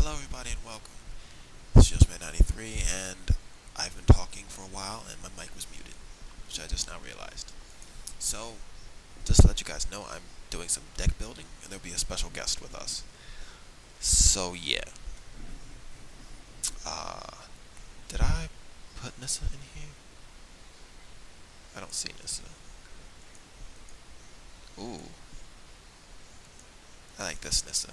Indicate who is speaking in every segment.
Speaker 1: Hello, everybody, and welcome. This is JustMan93, and I've been talking for a while, and my mic was muted, which I just now realized. So, just to let you guys know, I'm doing some deck building, and there'll be a special guest with us. So, yeah. Uh, did I put Nissa in here? I don't see Nissa. Ooh, I like this Nissa.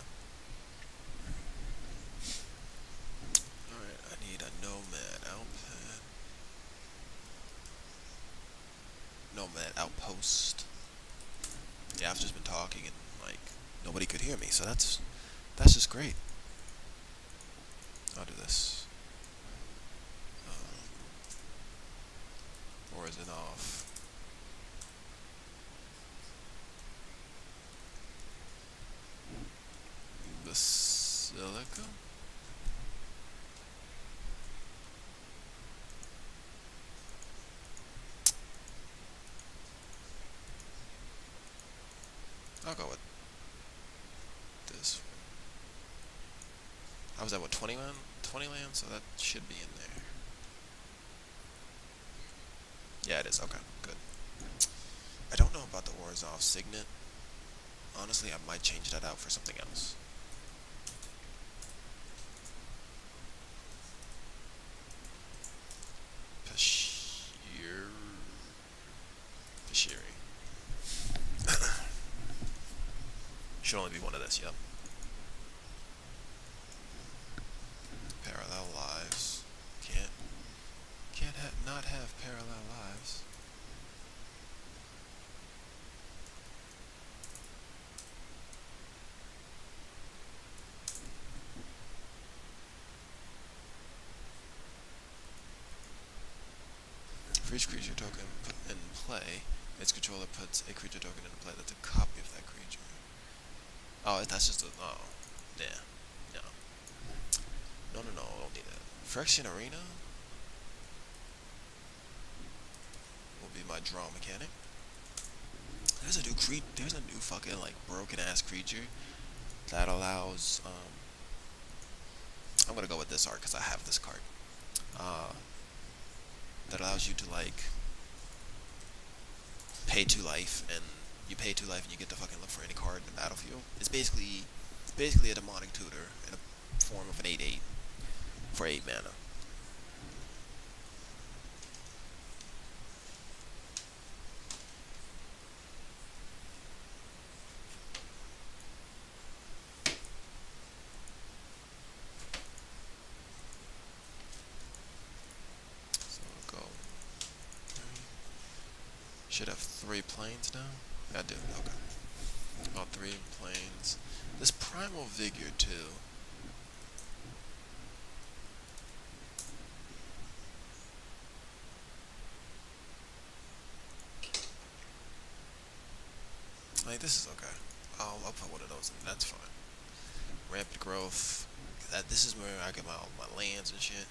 Speaker 1: Alright, I need a Nomad Outpad. Nomad Outpost. Yeah, I've just been talking, and, like, nobody could hear me, so that's just great. I'll do this. Or is it off? Basilica? I'll go with this. I was at what, 20 land? 20 land, so that should be in there. Yeah, it is. Okay, good. I don't know about the Orzhov Signet. Honestly, I might change that out for something else. Pashir... Pashiri. Should only be one of this, yep. Parallel lives. Can't not have parallel lives. For each creature token put in play, its controller puts a creature token into play that's a copy of that creature. Oh, that's just a... Oh. Yeah. No. No, I don't need that. Phyrexian Arena will be my draw mechanic. There's a new fucking, like, broken-ass creature that allows, I'm gonna go with this art, because I have this card. Uh, that allows you to, like, pay 2 life, and you pay 2 life, and you get to fucking look for any card in the battlefield. It's basically a demonic tutor in a form of an 8/8 for 8 mana. So we'll go. Should have 3 planes now. I do. Okay. All 3 planes. This Primal Vigor too. Like, this is okay. I'll put one of those in. That's fine. Rapid growth. This is where I get my lands and shit.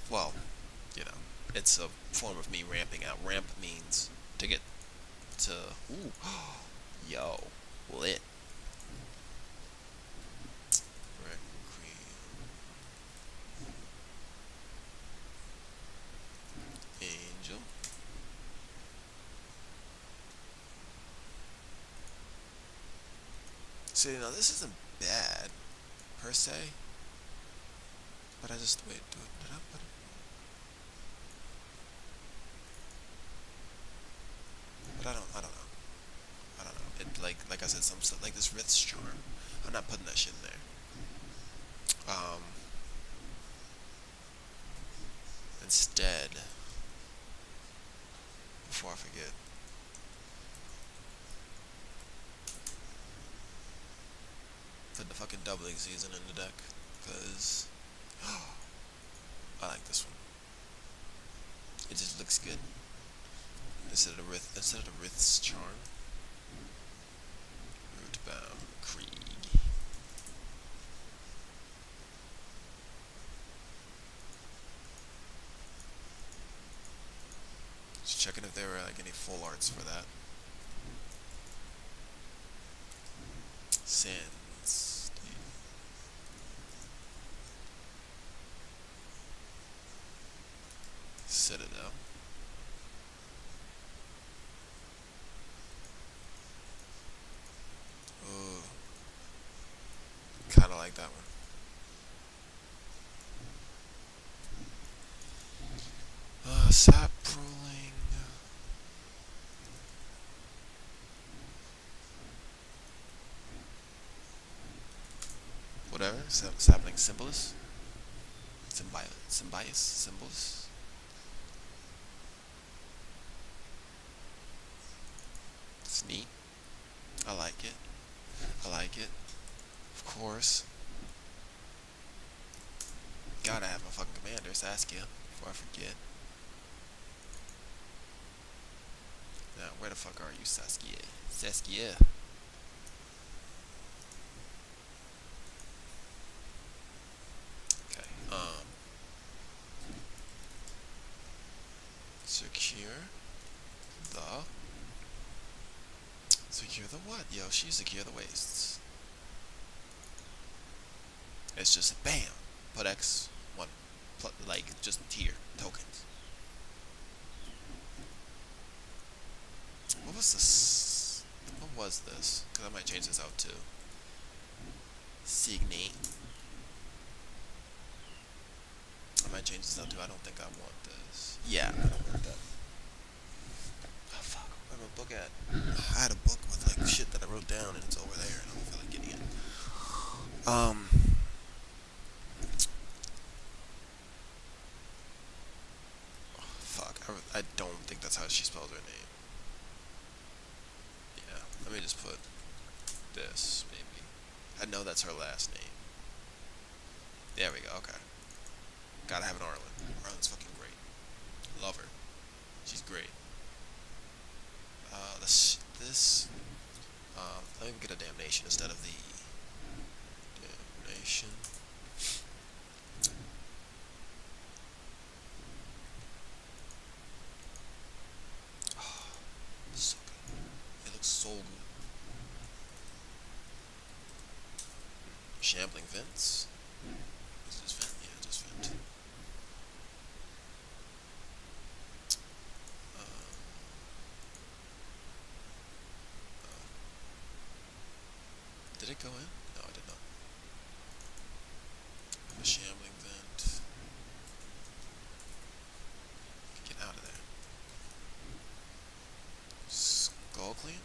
Speaker 1: Well, you know, it's a form of me ramping out. Ramp means to get to. Ooh, yo, lit. Red Queen, Angel. See, now this isn't bad per se, but I just wait. Did I put it? But I don't know. I don't know. It like I said, some stuff like this Rith's Charm. I'm not putting that shit in there. Instead, before I forget, put the fucking doubling season in the deck, cause I like this one. It just looks good. Instead of the Rith's Charm, Rootbound Krieg. Just checking if there were like any full arts for that. Sandstorm. Sap pooling. Whatever. Sapling symbolus. Symbios. Symbols. It's neat. I like it. I like it. Of course. Gotta have my fucking commander, Saskia, before I forget. Now, where the fuck are you, Saskia? Saskia. Okay, secure the... Secure the what? Yo, she secure the wastes. It's just BAM! Put X, one, like, just tier, tokens. What was this? What was this? Because I might change this out too. Signy. I might change this out too. I don't think I want this. Yeah, I don't want that. Oh fuck, where's my book at? I had a book with like shit that I wrote down and it's over there and I don't feel like getting it. Fuck, I don't think that's how she spells her name. Yeah, let me just put this, maybe. I know that's her last name. There we go, okay. Gotta have an Arlen. Arlen's fucking great. Love her. She's great. Let me get a damnation instead of the damnation. Oh, so good. It looks so good. Shambling vents. Is this vent? Yeah, just vent. Did it go in? No, it did not. A shambling vent. Get out of there. Skull clean?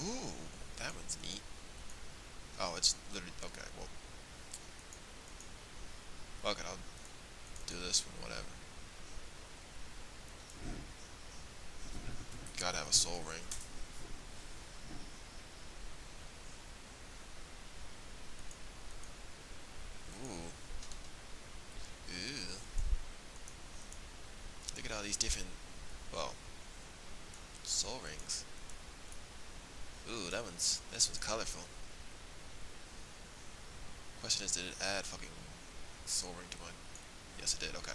Speaker 1: Ooh, that one's neat. Oh, it's literally okay. Well, fuck it. I'll do this one. Whatever. Gotta have a soul ring. Ooh. Ew. Look at all these different, well, soul rings. Ooh, this one's colorful. Question is, did it add fucking soul ring to mine? Yes, it did. Okay.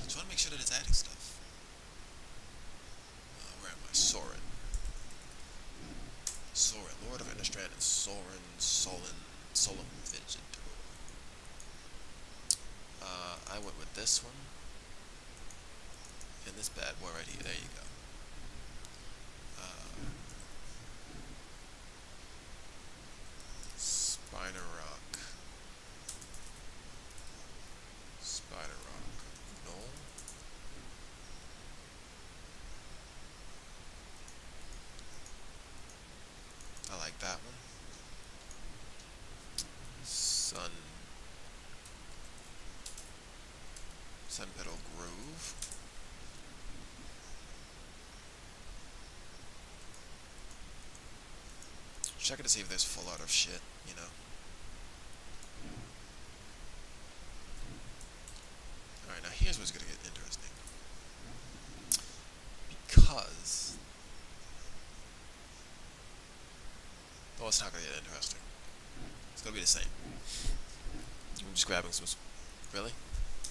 Speaker 1: Just want to make sure that it's adding stuff. Where am I? Soren. Soren, Lord of Innistrad, and Solon Vigitor. I went with this one. And this bad boy right here. There you go. Spider Rock. Spider Rock. No. I like that one. Sun Petal Grove. Check it to see if there's full art of shit, you know. Alright, now here's what's gonna get interesting. Because... well, it's not gonna get interesting. It's gonna be the same. I'm just grabbing some... Really?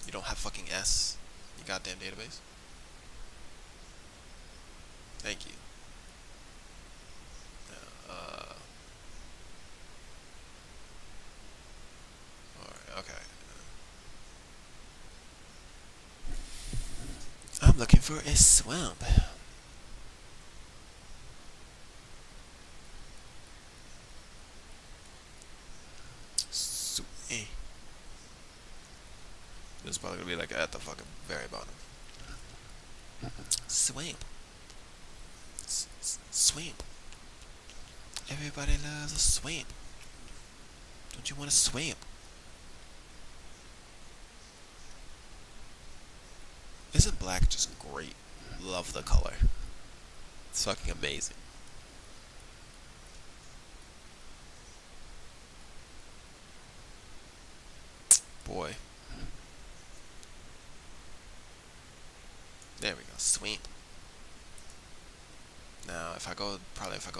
Speaker 1: You don't have fucking S? You goddamn database? Thank you. Alright, okay. I'm looking for a swamp. probably gonna be like at the fucking very bottom. Swamp. Swamp. Everybody loves a swamp. Don't you want a swamp? Isn't black just great? Love the color. It's fucking amazing. Boy. There we go. Swamp. Now, if I go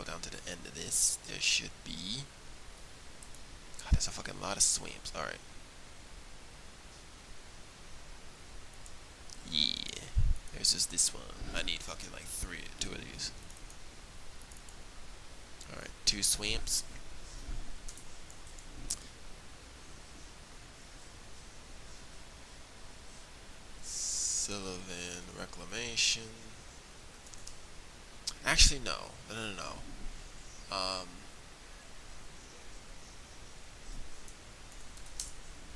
Speaker 1: down to the end of this, there should be. God, there's a fucking lot of swamps. All right. Yeah. There's just this one. I need fucking like two of these. All right, 2 swamps. Sylvan Reclamation. Actually, no. No.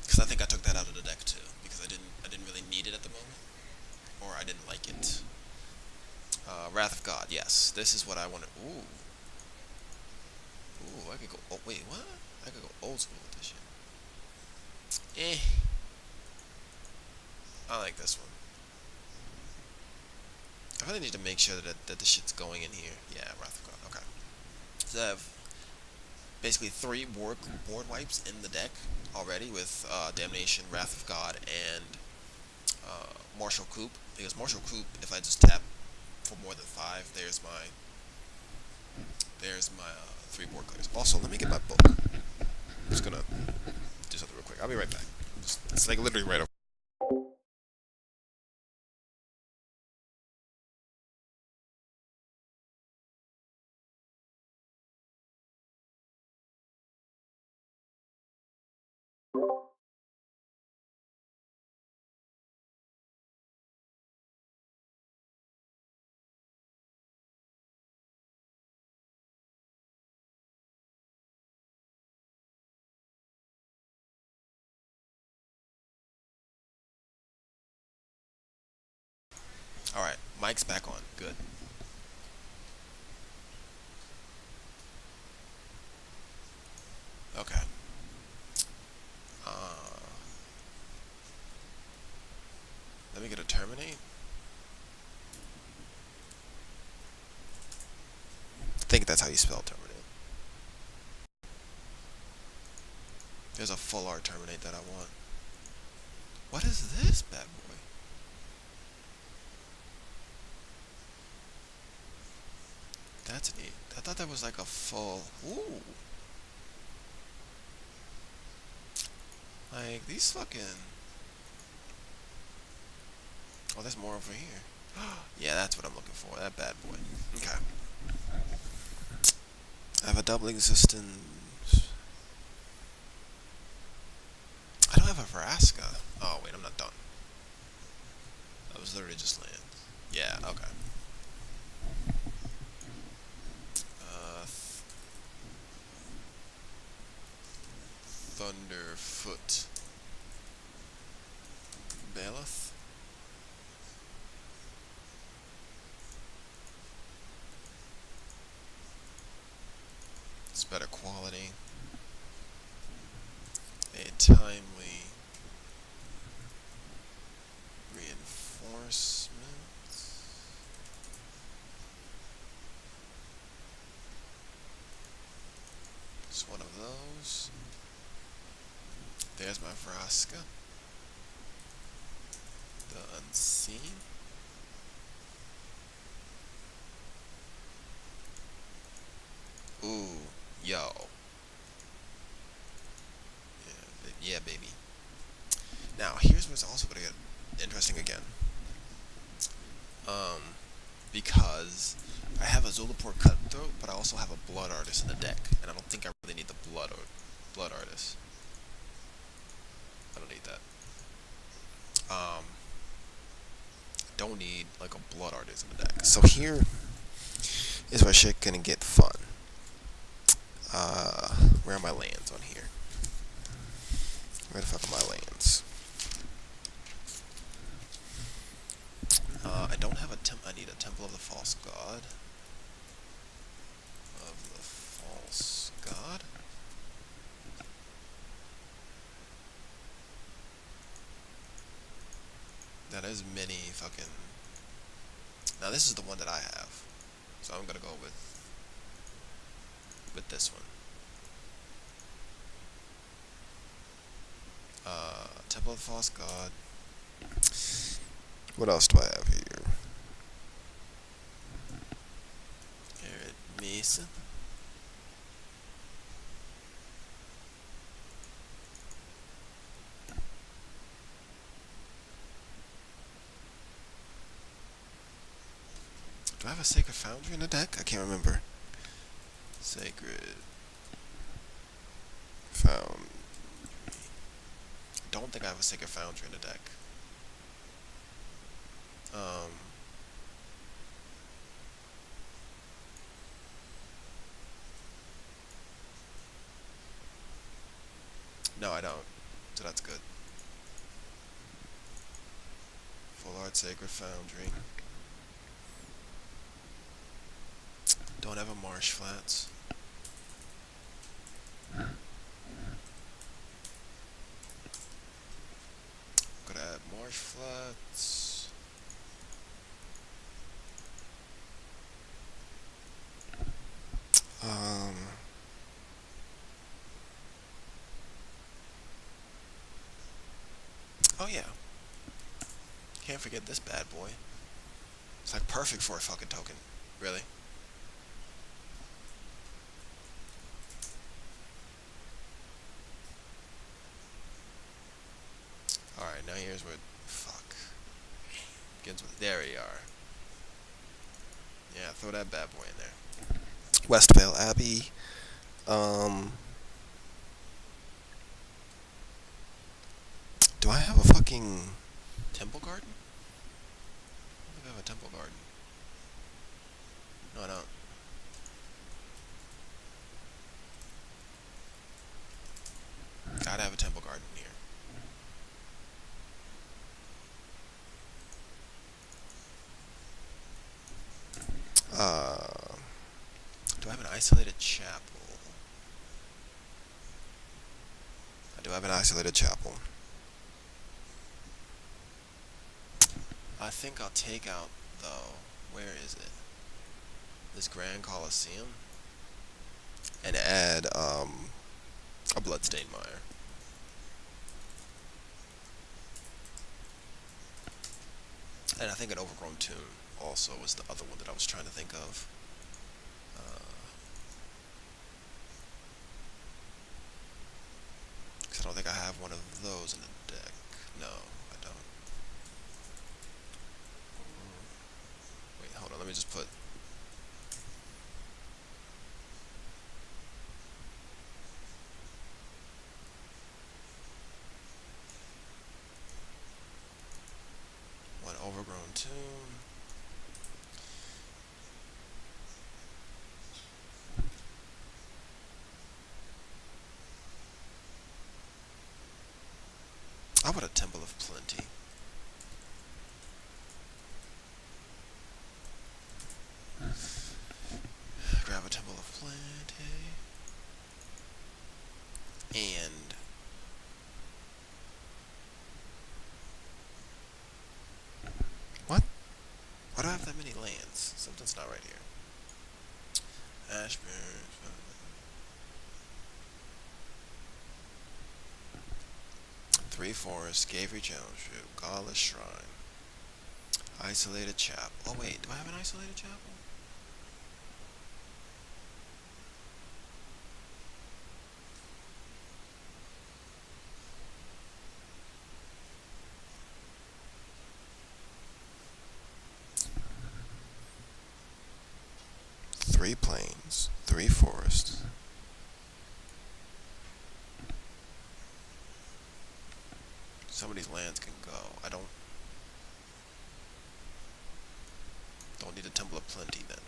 Speaker 1: Because I think I took that out of the deck too, because I didn't really need it at the moment, or I didn't like it. Wrath of God. Yes, this is what I wanted. Ooh, I could go. Oh wait, what? I could go old school with this shit. I like this one. I really need to make sure that the shit's going in here. Yeah, Wrath of God. Okay. So I have basically 3 board wipes in the deck already with Damnation, Wrath of God, and Martial Coup. Because Martial Coup, if I just tap for more than 5, there's my 3 board clears. Also, let me get my book. I'm just gonna do something real quick. I'll be right back. It's like literally right over. All right, mic's back on. Good. Okay. Uh, Let me get a terminate. I think that's how you spell terminate. There's a full art terminate that I want. What is this bad boy? That's neat. I thought that was like a full. Ooh. Like these fucking. Oh, there's more over here. Yeah, that's what I'm looking for. That bad boy. Okay. I have a double existence. I don't have a Vraska. Oh wait, I'm not done. That was literally just land. Yeah. Okay. Thunderfoot. Bailiff. It's better quality. A timely reinforcement. It's one of those. There's my Vraska. The Unseen. Ooh, yo. Yeah, baby. Now, here's what's also going to get interesting again. Because I have a Zulaport Cutthroat, but I also have a Blood Artist in the deck, and I don't think I really need the Blood Artist. I don't need that. Don't need like a Blood Artist in the deck. So here is where shit gonna get fun. Where are my lands on here? Where the fuck are my lands? I don't have a I need a Temple of the False God. Of the False God? That is many fucking... Now this is the one that I have. So I'm gonna go with this one. Temple of the False God. What else do I have here? Arid Mason. Do I have a Sacred Foundry in the deck? I can't remember. Sacred Foundry. I don't think I have a Sacred Foundry in the deck. No, I don't. So that's good. Full Art Sacred Foundry. Don't have a Marsh Flats. Gonna add Marsh Flats. Oh yeah. Can't forget this bad boy. It's like perfect for a fucking token. Really? Alright, now here's where... Fuck. Begins with... There you are. Yeah, throw that bad boy in there. Westvale Abbey. Do I have a fucking... Temple Garden? I don't think I have a Temple Garden. No, I don't. Gotta have a Temple Garden here. Do I have an Isolated Chapel? I do have an Isolated Chapel. I think I'll take out, though, where is it? This Grand Coliseum? And add, a Bloodstained Mire. And I think an Overgrown Tomb also was the other one that I was trying to think of. Because I don't think I have one of those in the deck. No, I don't. Wait, hold on, let me just put... One Overgrown Tomb. How about a Temple of Plenty? Grab a Temple of Plenty. And... What? Why do I have that many lands? Something's not right here. Ashburn. 3 Forests, Gavery Township, Gala Shrine, Isolated Chapel. Oh wait, do I have an Isolated Chapel? Three plains, 3 forests. Some of these lands can go. I don't need a Temple of Plenty then.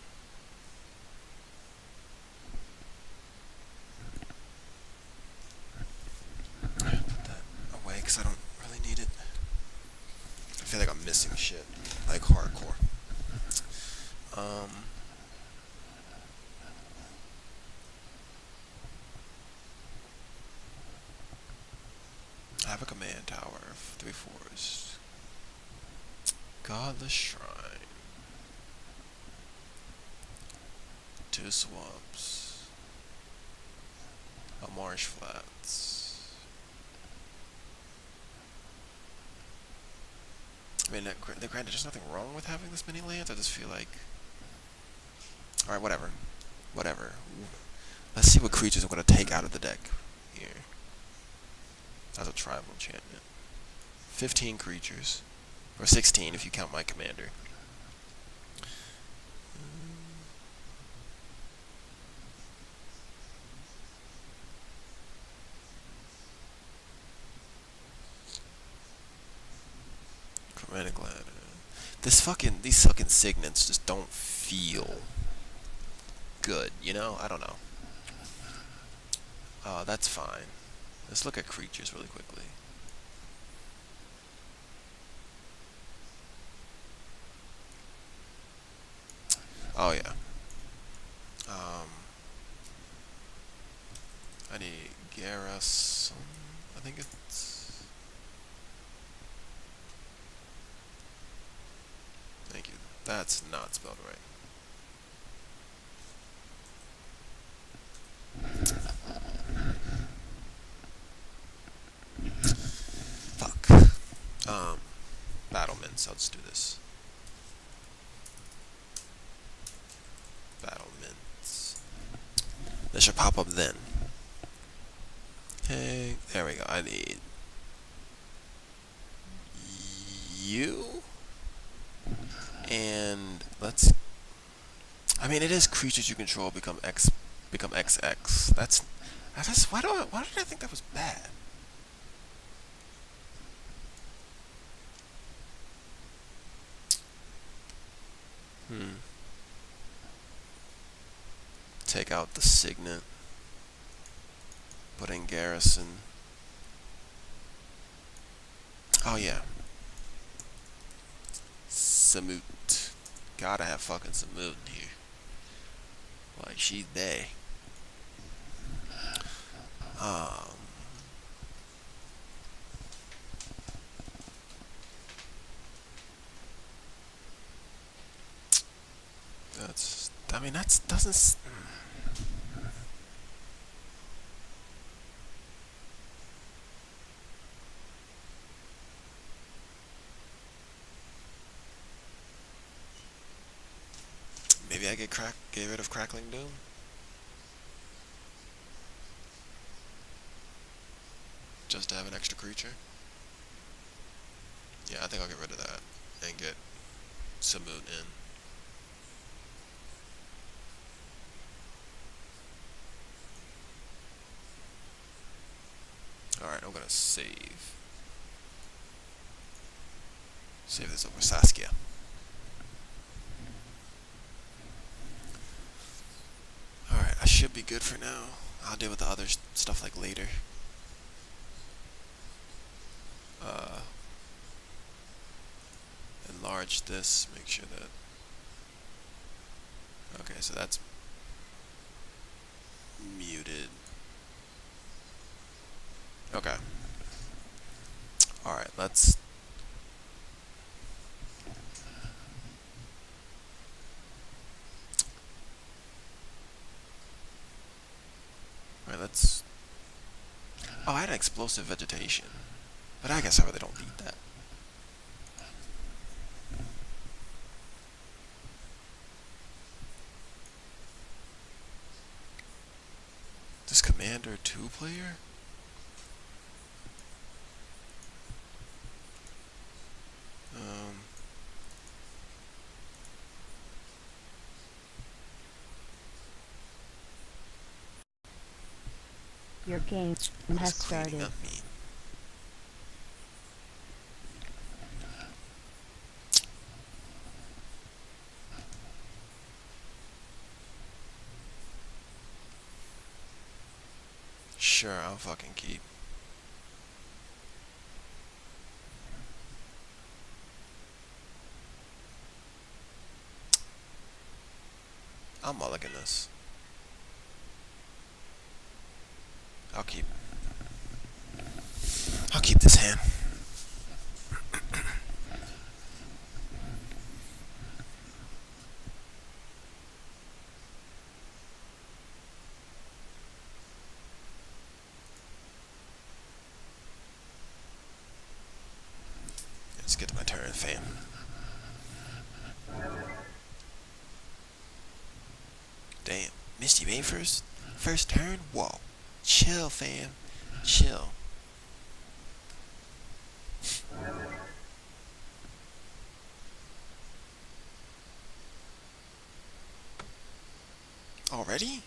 Speaker 1: Put that away because I don't really need it. I feel like I'm missing missing shit, like hardcore. Um, I have a command tower of 3/4. Godless Shrine. 2 swamps. A marsh flats. I mean, granted, there's nothing wrong with having this many lands. I just feel like, all right, whatever, whatever. Let's see what creatures I'm gonna take out of the deck here. As a tribal enchantment. 15 creatures, or 16 if you count my commander. Chromatic ladder. These fucking signets just don't feel good, you know? I don't know. That's fine. Let's look at creatures really quickly. Oh yeah. I need Garrus. I think it's. Thank you. That's not spelled right. Fuck. Battlements. I'll just do this. Battlements. This should pop up then. Hey, there we go. I need you. And let's. I mean, it is creatures you control become XX. That's. Why did I think that was bad? Take out the signet. Put in Garrison. Oh yeah. Samut. Gotta have fucking Samut in here. Like, she's there. I mean, that's doesn't. Maybe I get rid of Crackling Doom. Just to have an extra creature. Yeah, I think I'll get rid of that and get Samut in. Alright, I'm gonna save. Save this over Saskia. Alright, I should be good for now. I'll deal with the other stuff like later. Enlarge this, make sure that. Okay, so that's muted. Okay. Alright, let's. Alright, let's. Oh, I had an explosive vegetation. But I guess I really don't need that. This Commander 2-player?
Speaker 2: Your game has started.
Speaker 1: Up mean? Sure, I'll fucking keep. I'm mulligan this. I'll keep this hand. Let's get to my turn, fam. Damn, Misty made first turn? Whoa. Chill, fam. Chill. Already?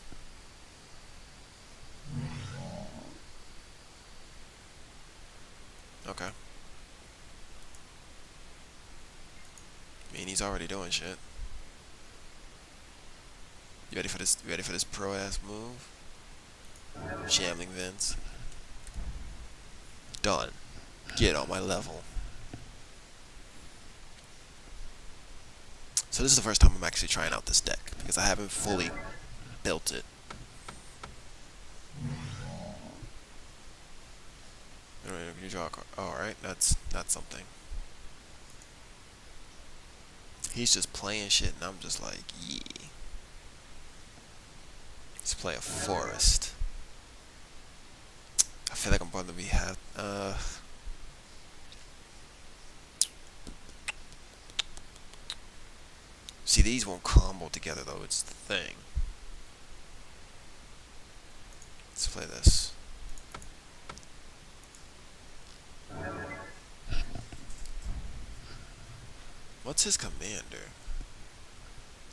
Speaker 1: Okay. I mean, he's already doing shit. You ready for this? You ready for this pro ass move? Shambling Vince. Done. Get on my level. So this is the first time I'm actually trying out this deck because I haven't fully built it. Alright, you draw a card. Alright, that's something. He's just playing shit and I'm just like, yeah. Let's play a forest. I feel like I'm going to be see, these won't combo together though, it's the thing. Let's play this. What's his commander?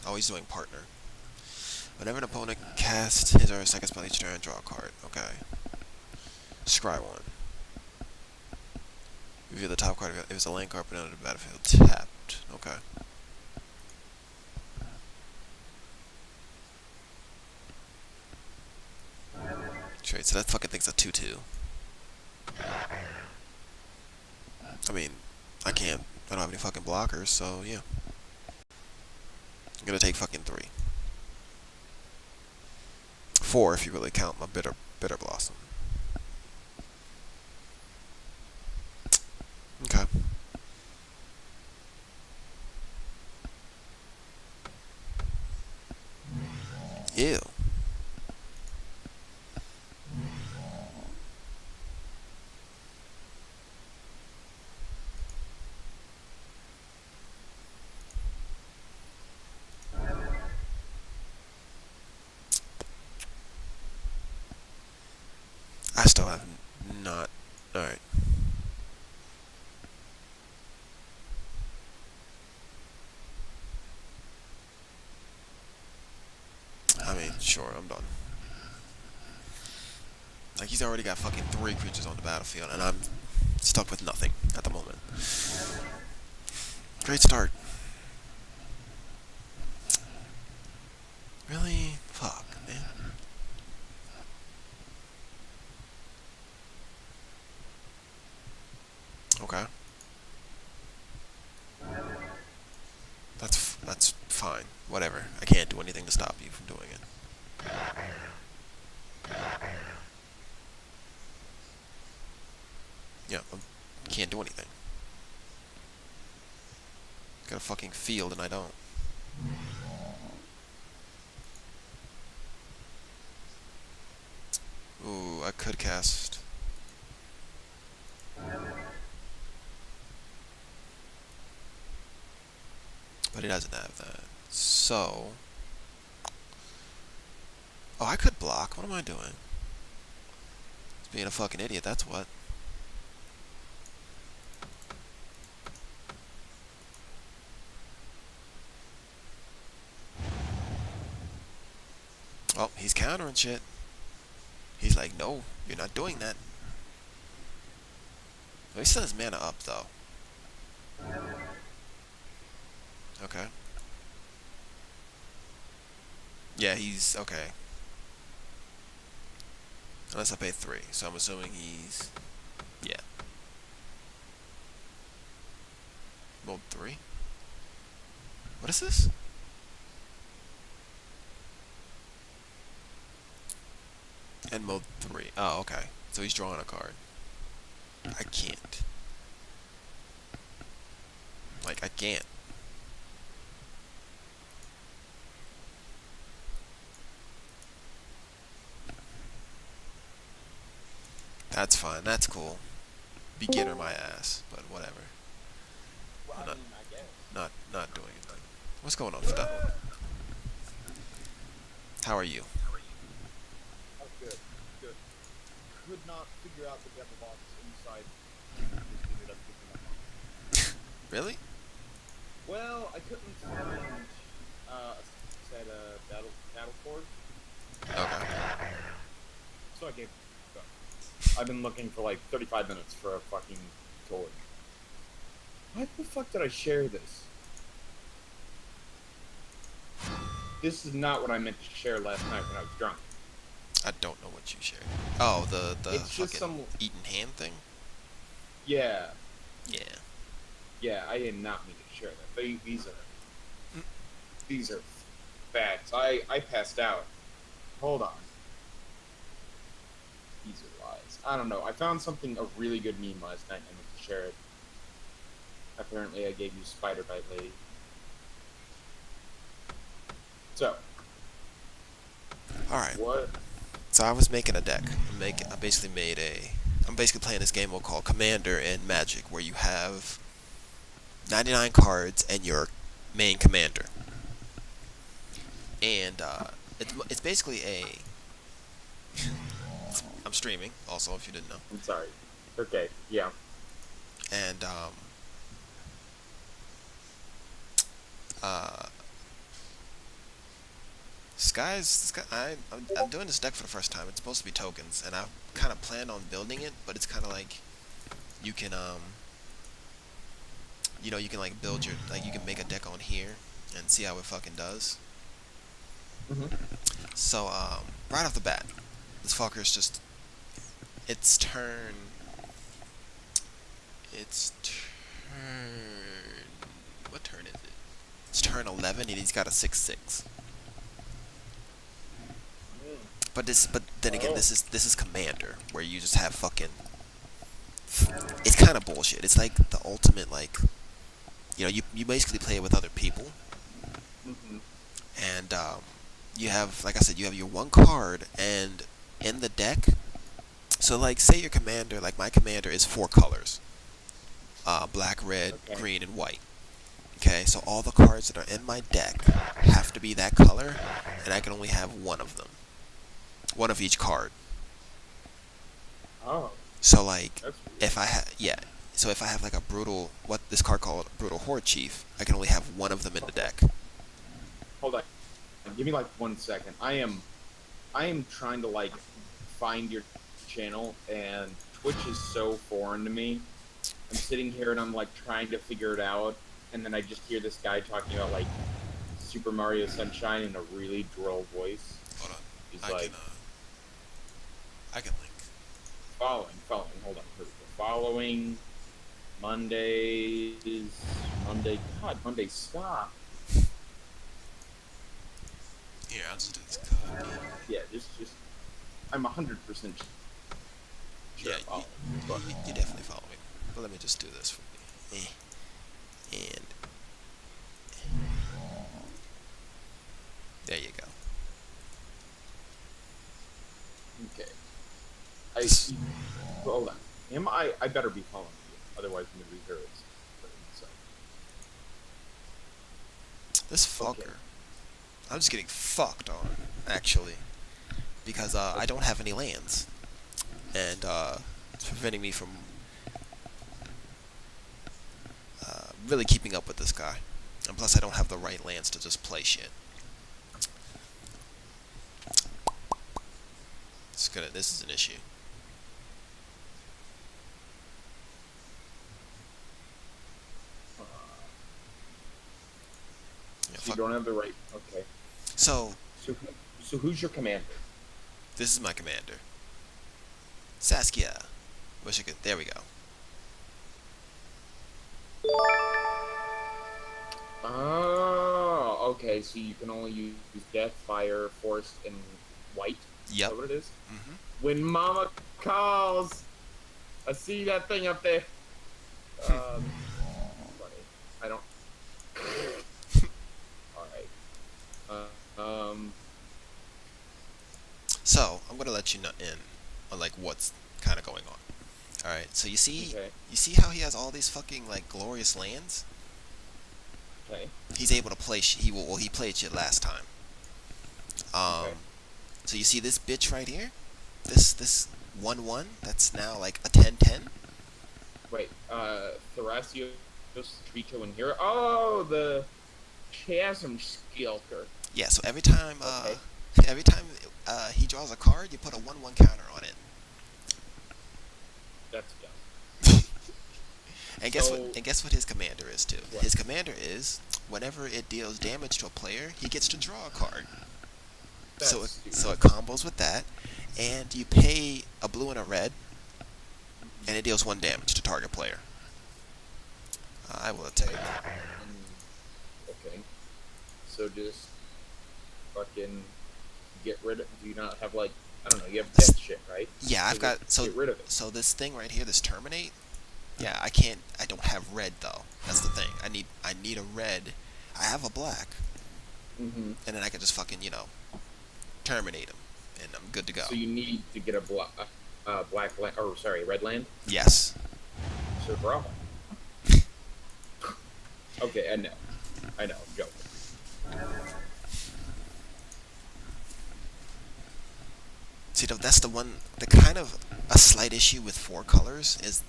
Speaker 1: Oh, he's doing partner. Whenever an opponent casts his or her second spell each turn, draw a card. Okay. Scry one. Reveal the top card if it's a land card put under the battlefield tapped. Okay. Trade, so that fucking thing's a 2/2. I mean, I don't have any fucking blockers, so yeah. I'm gonna take fucking 3. 4 if you really count my bitter blossom. Okay. Ew. I still have not. Alright. I mean, sure, I'm done. Like, he's already got fucking 3 creatures on the battlefield, and I'm stuck with nothing at the moment. Great start. Really? Fuck, man. Okay. That's fine. Whatever. I can't do anything to stop you from doing it. Yeah, I can't do anything. Got a fucking field and I don't. Ooh, I could cast. But he doesn't have that. So. Oh, I could block. What am I doing? Just being a fucking idiot, that's what. Oh, he's countering shit. He's like, no, you're not doing that. Well, he still has mana up, though. Okay. Yeah, he's okay. Unless I pay 3, so I'm assuming he's... Yeah. Mode 3? What is this? And mode 3. Oh, okay. So he's drawing a card. I can't. Like, I can't. That's fine. That's cool. Beginner my ass, but whatever.
Speaker 3: Well,
Speaker 1: I'm
Speaker 3: I
Speaker 1: not,
Speaker 3: mean, I guess.
Speaker 1: not doing it. What's going on, Fidel? How are you?
Speaker 3: Oh, good. Good. Could not figure out the devil box inside. Just ended up picking up on.
Speaker 1: Really?
Speaker 3: Well, I couldn't find a set of battle cord,
Speaker 1: Okay.
Speaker 3: so I gave it up. I've been looking for like 35 minutes for a fucking torch. Why the fuck did I share this? This is not what I meant to share last night when I was drunk.
Speaker 1: I don't know what you shared. Oh, the
Speaker 3: It's just
Speaker 1: fucking
Speaker 3: some.
Speaker 1: eating hand thing?
Speaker 3: Yeah,
Speaker 1: Yeah.
Speaker 3: yeah. I did not mean to share that. These are facts. I passed out. Hold on. These are lies. I don't know. I found a really good meme last night and I meant to share it. Apparently, I gave you Spider Bite Lady. So,
Speaker 1: Alright.
Speaker 3: what?
Speaker 1: So I was making a deck. I'm basically playing this game called Commander in Magic, where you have 99 cards and your main commander. And it's basically I'm streaming also, if you didn't know.
Speaker 3: I'm sorry. Okay, yeah.
Speaker 1: And uh I'm doing this deck for the first time. It's supposed to be tokens, and I kind of planned on building it, but it's kind of like you can you can like build you can make a deck on here and see how it fucking does.
Speaker 3: Mm-hmm.
Speaker 1: So right off the bat, this fucker's just it's turn it's turn what turn is it? It's turn 11 and he's got a 6/6. But then again,
Speaker 3: Oh.
Speaker 1: this is Commander, where you just have fucking. It's kind of bullshit. It's like the ultimate like, you basically play it with other people,
Speaker 3: Mm-hmm.
Speaker 1: and you have, like I said, you have your one card, and in the deck. So like, say your commander, like my commander is 4 colors, black, red,
Speaker 3: Okay.
Speaker 1: green, and white. Okay, so all the cards that are in my deck have to be that color, and I can only have one of them, one of each card.
Speaker 3: Oh,
Speaker 1: So like,
Speaker 3: that's weird.
Speaker 1: if I have so if I have like a brutal what this card called brutal horde chief, I can only have one of them in the deck.
Speaker 3: Hold on. Give me like 1 second. I am trying to like find your channel, and Twitch is so foreign to me. I'm sitting here and I'm like trying to figure it out, and then I just hear this guy talking about like Super Mario Sunshine in a really droll voice.
Speaker 1: Hold on,
Speaker 3: He's
Speaker 1: I
Speaker 3: like
Speaker 1: can I can link.
Speaker 3: following. Hold on. Here we go. Following Mondays. Monday. God, Monday. Stop.
Speaker 1: Here, I'll just do this card.
Speaker 3: Yeah, just. I'm 100% sure.
Speaker 1: Yeah,
Speaker 3: Following, but
Speaker 1: you definitely follow me. But let me just do this for me. And there you go.
Speaker 3: okay. Hold on. Am I? I better be following you, otherwise I'm gonna be very upset.
Speaker 1: This fucker. I'm just getting fucked on, actually, because I don't have any lands, and it's preventing me from really keeping up with this guy. And plus, I don't have the right lands to just play shit. This is an issue. Yeah,
Speaker 3: So you
Speaker 1: fuck.
Speaker 3: don't have the right. Okay.
Speaker 1: So
Speaker 3: So who's your commander?
Speaker 1: this is my commander, Saskia. Wish I could. There we go.
Speaker 3: Oh, okay. So you can only use Death, Fire, Force, and White.
Speaker 1: Yep.
Speaker 3: that what it is?
Speaker 1: Mm-hmm.
Speaker 3: When Mama calls, I see that thing up there. Funny. I don't. All right. Um.
Speaker 1: So I'm gonna let you know in on like what's kind of going on. All right. So
Speaker 3: Okay.
Speaker 1: you see how he has all these fucking like glorious lands.
Speaker 3: Okay.
Speaker 1: He's able to play. He played shit last time.
Speaker 3: Okay.
Speaker 1: So you see this bitch right here. This 1/1 that's now like a 10/10.
Speaker 3: Wait. Thrasios, Trito, and Hero. Oh, the Chasm Skilker.
Speaker 1: Yeah. So every time
Speaker 3: Okay.
Speaker 1: every time he draws a card, you put a 1/1 counter on it.
Speaker 3: That's dumb.
Speaker 1: And guess what?
Speaker 3: So-
Speaker 1: And guess what his commander is too.
Speaker 3: What?
Speaker 1: His commander is whenever it deals damage to a player, he gets to draw a card.
Speaker 3: That's
Speaker 1: So
Speaker 3: stupid.
Speaker 1: it combos with that, and you pay a blue and a red, and it deals 1 damage to target player. I will attack.
Speaker 3: Okay. So just fucking get rid of. Do you not have like I don't know? You have death shit, right?
Speaker 1: Yeah, I've
Speaker 3: So
Speaker 1: got
Speaker 3: just
Speaker 1: so
Speaker 3: get rid of it.
Speaker 1: so this thing right here, this terminate. Yeah, I can't. I don't have red though. That's the thing. I need a red. I have a black,
Speaker 3: Mm-hmm.
Speaker 1: and then I can just fucking terminate him, and I'm good to go.
Speaker 3: So you need to get a black land, or sorry, red land.
Speaker 1: Yes.
Speaker 3: So draw. Okay, I know, I'm joking.
Speaker 1: See, that's the kind of a slight issue with 4 colors is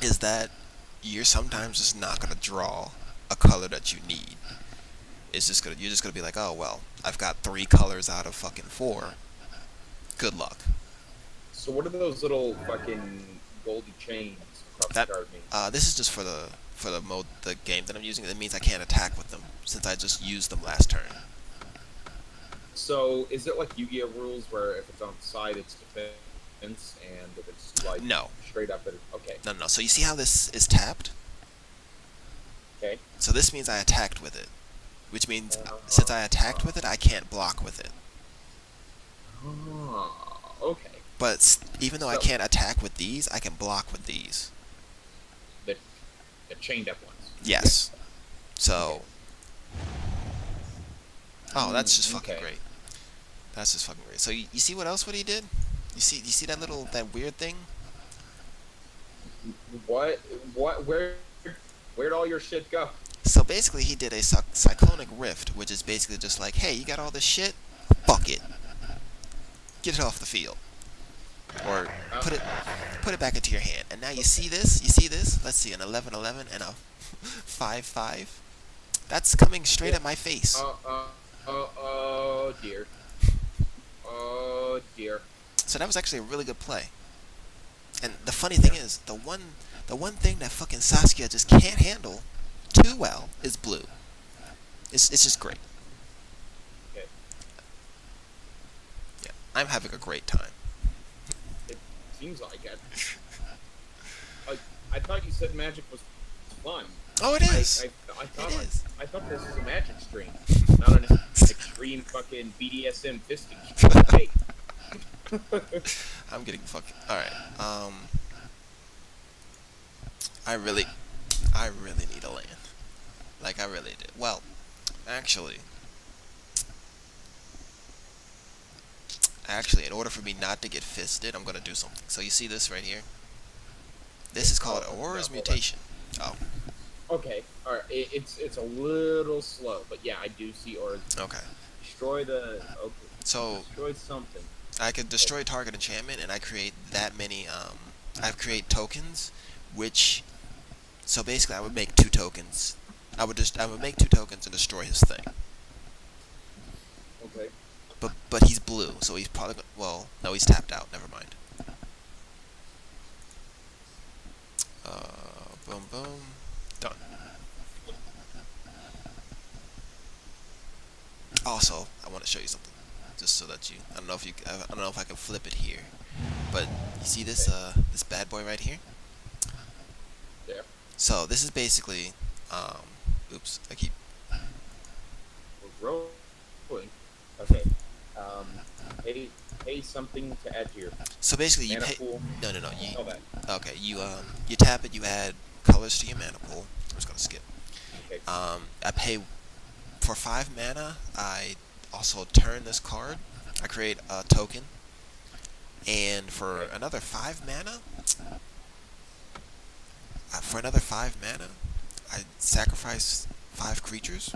Speaker 1: is that you're sometimes just not gonna draw a color that you need. You're just gonna be like, oh well, I've got 3 colors out of fucking 4. Good luck.
Speaker 3: So what are those little fucking goldy chains across
Speaker 1: That-
Speaker 3: the card mean?
Speaker 1: This is just for the game that I'm using. That means I can't attack with them since I just used them last turn.
Speaker 3: So is it like Yu-Gi-Oh rules where if it's on the side it's defense and if it's like
Speaker 1: No.
Speaker 3: straight up it okay.
Speaker 1: No. So you see how this is tapped?
Speaker 3: Okay.
Speaker 1: So this means I attacked with it, which means since I attacked with it, I can't block with it.
Speaker 3: Okay.
Speaker 1: But even though I
Speaker 3: So-
Speaker 1: can't attack with these, I can block with these.
Speaker 3: The chained up ones.
Speaker 1: Yes. So. Oh, that's just fucking
Speaker 3: Okay.
Speaker 1: great. That's just fucking great. So you see what he did? You see that weird thing?
Speaker 3: What where'd all your shit go?
Speaker 1: So basically, he did a cyclonic rift, which is basically just like, hey, you got all this shit, fuck it, get it off the field, or put it back into your hand. And now you see this. Let's see, an 11/11 and a 5/5. That's coming straight at my face.
Speaker 3: Oh dear. Oh dear.
Speaker 1: So that was actually a really good play. And the funny thing is, the one thing that fucking Saskia just can't handle too well is blue. It's just great.
Speaker 3: Okay.
Speaker 1: Yeah, I'm having a great time.
Speaker 3: It seems like it. I thought you said magic was fun.
Speaker 1: Oh, it is.
Speaker 3: I thought
Speaker 1: It is.
Speaker 3: I thought this was a magic stream, not an extreme fucking BDSM fisting stream. Hey.
Speaker 1: I'm getting fucking. All right. I really need a land. Like I really did. Well, actually, in order for me not to get fisted, I'm gonna do something. So you see this right here? This is called
Speaker 3: Oh,
Speaker 1: Aura's
Speaker 3: no, hold
Speaker 1: Mutation. Oh,
Speaker 3: Okay, all right. It's a little slow, but yeah, I do see or
Speaker 1: okay.
Speaker 3: destroy the
Speaker 1: So
Speaker 3: destroy something.
Speaker 1: I could destroy target enchantment, and I create that many. I create tokens, which. So basically, I would make 2 tokens. I would make 2 tokens and destroy his thing.
Speaker 3: Okay.
Speaker 1: But he's blue, so he's probably well. No, he's tapped out. Never mind. Boom, boom, done. Also, I want to show you something, just so that I don't know if I can flip it here, but you see this this bad boy right here?
Speaker 3: Yeah.
Speaker 1: So this is basically, oops, I keep.
Speaker 3: We're rolling. Okay. pay something to add to your
Speaker 1: So basically, you
Speaker 3: mana
Speaker 1: pay.
Speaker 3: pool.
Speaker 1: No, no, no. You
Speaker 3: All that.
Speaker 1: okay? You tap it. You add colors to your mana pool. I'm just gonna skip.
Speaker 3: Okay.
Speaker 1: I pay for 5 mana. I also turn this card. I create a token, and for
Speaker 3: Okay.
Speaker 1: another 5 mana, I sacrifice 5 creatures,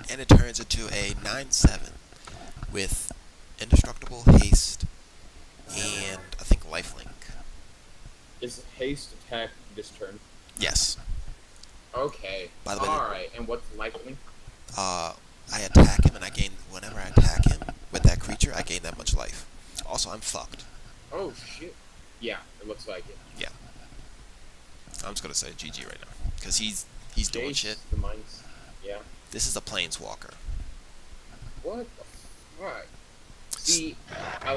Speaker 1: and it turns into a 9/7 with indestructible haste and I think lifelink.
Speaker 3: Is haste attack this turn?
Speaker 1: Yes.
Speaker 3: Okay.
Speaker 1: By the way,
Speaker 3: All right. And what's lifelink?
Speaker 1: I attack him, and I gain whenever I attack him with that creature, I gain that much life. Also, I'm fucked.
Speaker 3: Oh shit. Yeah, it looks like it.
Speaker 1: Yeah. I'm just gonna say GG right now, because he's doing
Speaker 3: Jace,
Speaker 1: shit.
Speaker 3: The mines. Yeah.
Speaker 1: This is a planeswalker.
Speaker 3: What the fuck? See, I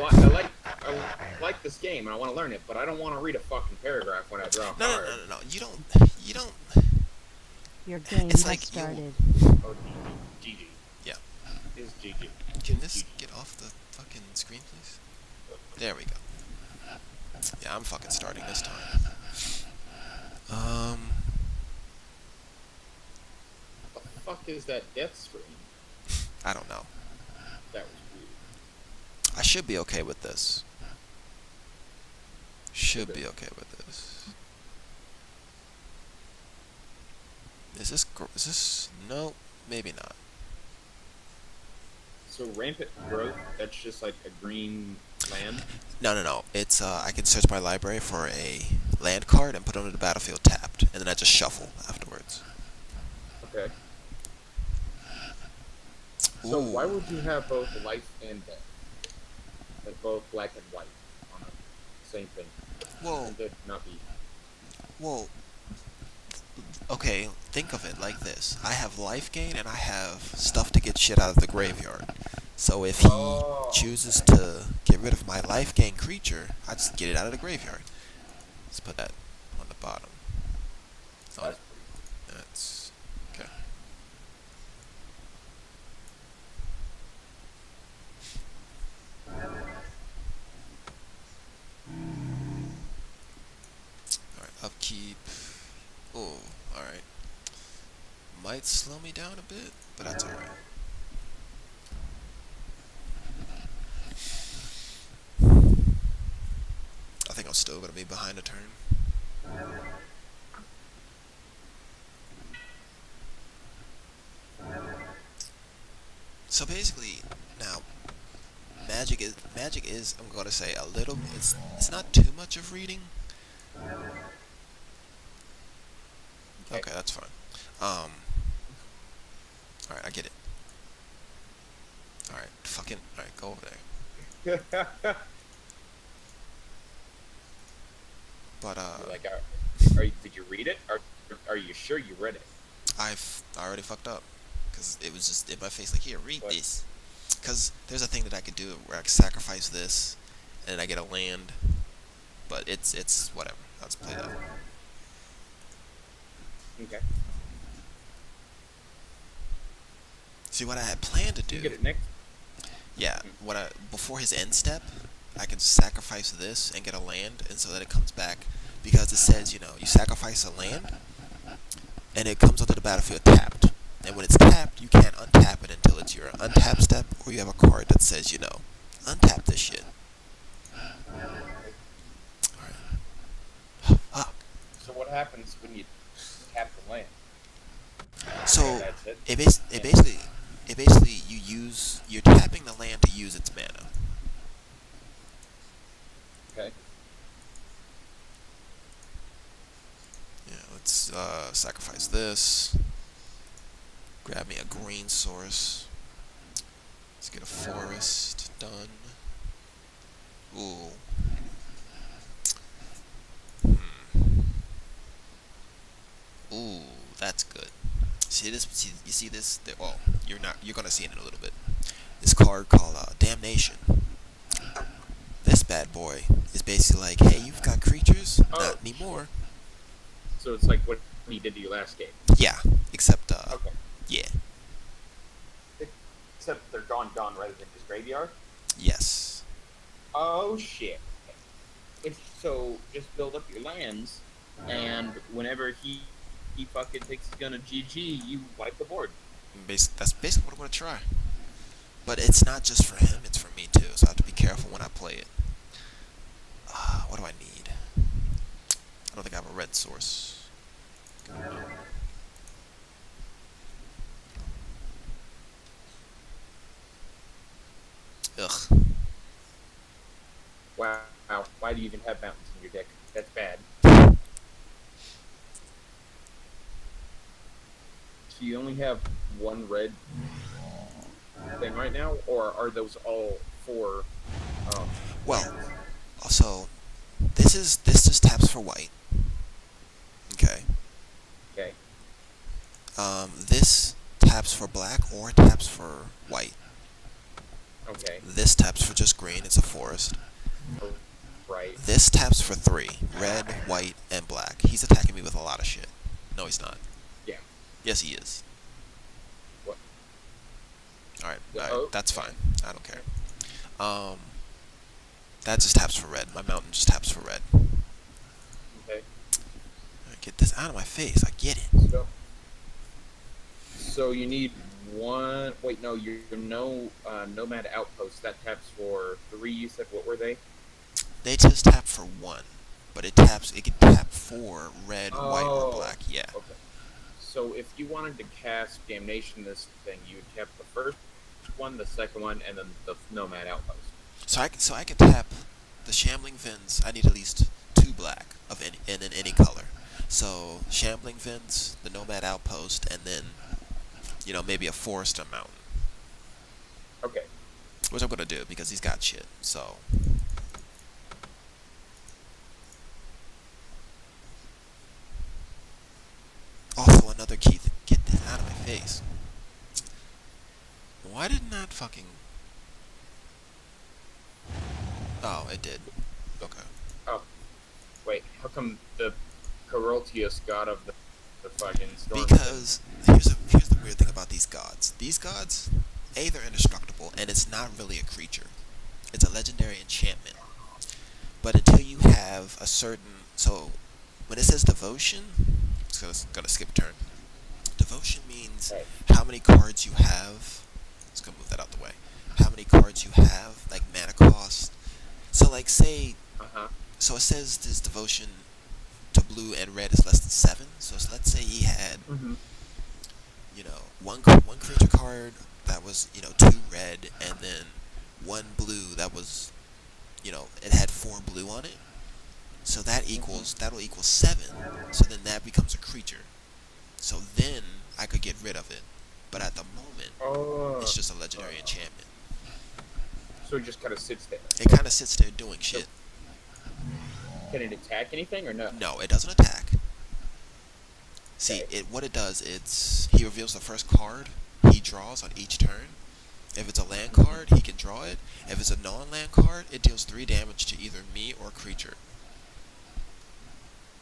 Speaker 3: like this game and I want to learn it, but I don't want to read a fucking paragraph when I draw a
Speaker 1: No, no,
Speaker 3: card.
Speaker 1: no, no, no. You don't.
Speaker 2: Your game
Speaker 1: It's
Speaker 2: has
Speaker 1: like you-
Speaker 2: started.
Speaker 3: Oh, GG.
Speaker 1: Yeah.
Speaker 3: Is GG.
Speaker 1: Can this get off the fucking screen, please? There we go. Yeah, I'm fucking starting this time.
Speaker 3: What the fuck is that death screen?
Speaker 1: I don't know.
Speaker 3: That was weird.
Speaker 1: I should be okay with this. Should be okay with this. Is this? No, maybe not.
Speaker 3: So rampant growth, that's just like a green land?
Speaker 1: No, no, no. It's I can search my library for a land card and put it on the battlefield tapped, and then I just shuffle afterwards.
Speaker 3: Okay. So
Speaker 1: Ooh.
Speaker 3: why would you have both life and death? Like both black and white on the same thing?
Speaker 1: Whoa,
Speaker 3: Wouldn't that not be?
Speaker 1: whoa. Okay, think of it like this. I have life gain and I have stuff to get shit out of the graveyard. So if he
Speaker 3: Oh,
Speaker 1: chooses to get rid of my life gain creature, I just get it out of the graveyard. Let's put that on the bottom. Oh,
Speaker 3: That's
Speaker 1: that's okay. Alright, upkeep. Oh, alright. Might slow me down a bit, but that's alright. I think I'm still gonna be behind a turn. So basically, now magic is I'm gonna say a little. It's not too much of reading. Okay, that's fine. Alright, I get it. Alright, fucking alright, go over there. But
Speaker 3: like, did you read it? Are you sure you read it?
Speaker 1: I already fucked up because it was just in my face like, here, read
Speaker 3: What?
Speaker 1: this. Because there's a thing that I could do where I could sacrifice this and then I get a land, but it's whatever. I'll just play that.
Speaker 3: Okay.
Speaker 1: See, what I had planned to
Speaker 3: You
Speaker 1: do,
Speaker 3: get it next.
Speaker 1: yeah, before his end step, I could sacrifice this and get a land, and so that it comes back, because it says, you sacrifice a land, and it comes onto the battlefield tapped. And when it's tapped, you can't untap it until it's your untap step, or you have a card that says, untap this shit. Alright. Fuck.
Speaker 3: So what happens when you tap the land?
Speaker 1: So
Speaker 3: That's it.
Speaker 1: it basically you're tapping the land to use its mana.
Speaker 3: Okay.
Speaker 1: Yeah, let's sacrifice this. Grab me a green source. Let's get a forest done. Ooh. Ooh, that's good. You see this? Well, you're gonna see it in a little bit. This card called Damnation. This bad boy is basically like, hey, you've got creatures,
Speaker 3: Oh,
Speaker 1: not anymore.
Speaker 3: So it's like what he did to you last game.
Speaker 1: Yeah, except
Speaker 3: Okay.
Speaker 1: yeah.
Speaker 3: Except they're gone rather than just graveyard.
Speaker 1: Yes.
Speaker 3: Oh shit. If so, just build up your lands, and whenever he fucking thinks he's gonna GG, you wipe the board.
Speaker 1: That's basically what I'm gonna try. But it's not just for him; it's for me too. So I have to be careful when I play it. What do I need? I don't think I have a red source. Ugh.
Speaker 3: Wow. Why do you even have mountains in your deck? That's bad. So you only have one red thing right now, or are those all four?
Speaker 1: Well,
Speaker 3: lands?
Speaker 1: also, this just taps for white. Okay.
Speaker 3: Okay.
Speaker 1: This taps for black or taps for white.
Speaker 3: Okay.
Speaker 1: This taps for just green. It's a forest.
Speaker 3: Oh, right.
Speaker 1: This taps for 3. Red, white, and black. He's attacking me with a lot of shit. No, he's not.
Speaker 3: Yeah.
Speaker 1: Yes, he is.
Speaker 3: What?
Speaker 1: Alright,
Speaker 3: Oh.
Speaker 1: that's fine. I don't care. That just taps for red. My mountain just taps for red.
Speaker 3: Okay.
Speaker 1: Get this out of my face. I get it.
Speaker 3: So you need one. Wait, no. You're no nomad outpost. That taps for 3. You said what were they?
Speaker 1: They just tap for 1. But it can tap for red, white, or
Speaker 3: Oh.
Speaker 1: black. Yeah.
Speaker 3: Okay. So if you wanted to cast Damnation this thing, you would tap the first one, the second one, and then the Nomad Outpost.
Speaker 1: So I can tap the Shambling Vins. I need at least 2 black of any in any color. So Shambling Vins, the Nomad Outpost, and then maybe a forest or mountain,
Speaker 3: Okay.
Speaker 1: which I'm gonna do because he's got shit. So also another key. Get this out of my face. Why did not fucking? Oh, it did. Okay.
Speaker 3: Oh, wait. How come the Coroltius god of the fucking storm?
Speaker 1: Because here's the weird thing about these gods. These gods, they're indestructible, and it's not really a creature. It's a legendary enchantment. But until you have a certain, so when it says devotion, it's gonna skip a turn. Devotion means
Speaker 3: Right.
Speaker 1: how many cards you have. Let's go move that out the way. How many cards you have, like mana cost. So like say,
Speaker 3: Uh-huh.
Speaker 1: so it says this devotion to blue and red is less than 7. So let's say he had
Speaker 3: Mm-hmm.
Speaker 1: one creature card that was 2 red, and then 1 blue that was it had 4 blue on it. So that'll equal 7. So then that becomes a creature. So then I could get rid of it. But at the moment,
Speaker 3: Oh.
Speaker 1: it's just a legendary enchantment.
Speaker 3: So it just kind of sits there.
Speaker 1: It kind of sits there doing shit.
Speaker 3: Can it attack anything or no?
Speaker 1: No, it doesn't attack. See,
Speaker 3: Okay.
Speaker 1: what it does, he reveals the first card he draws on each turn. If it's a land card, he can draw it. If it's a non-land card, it deals 3 damage to either me or creature.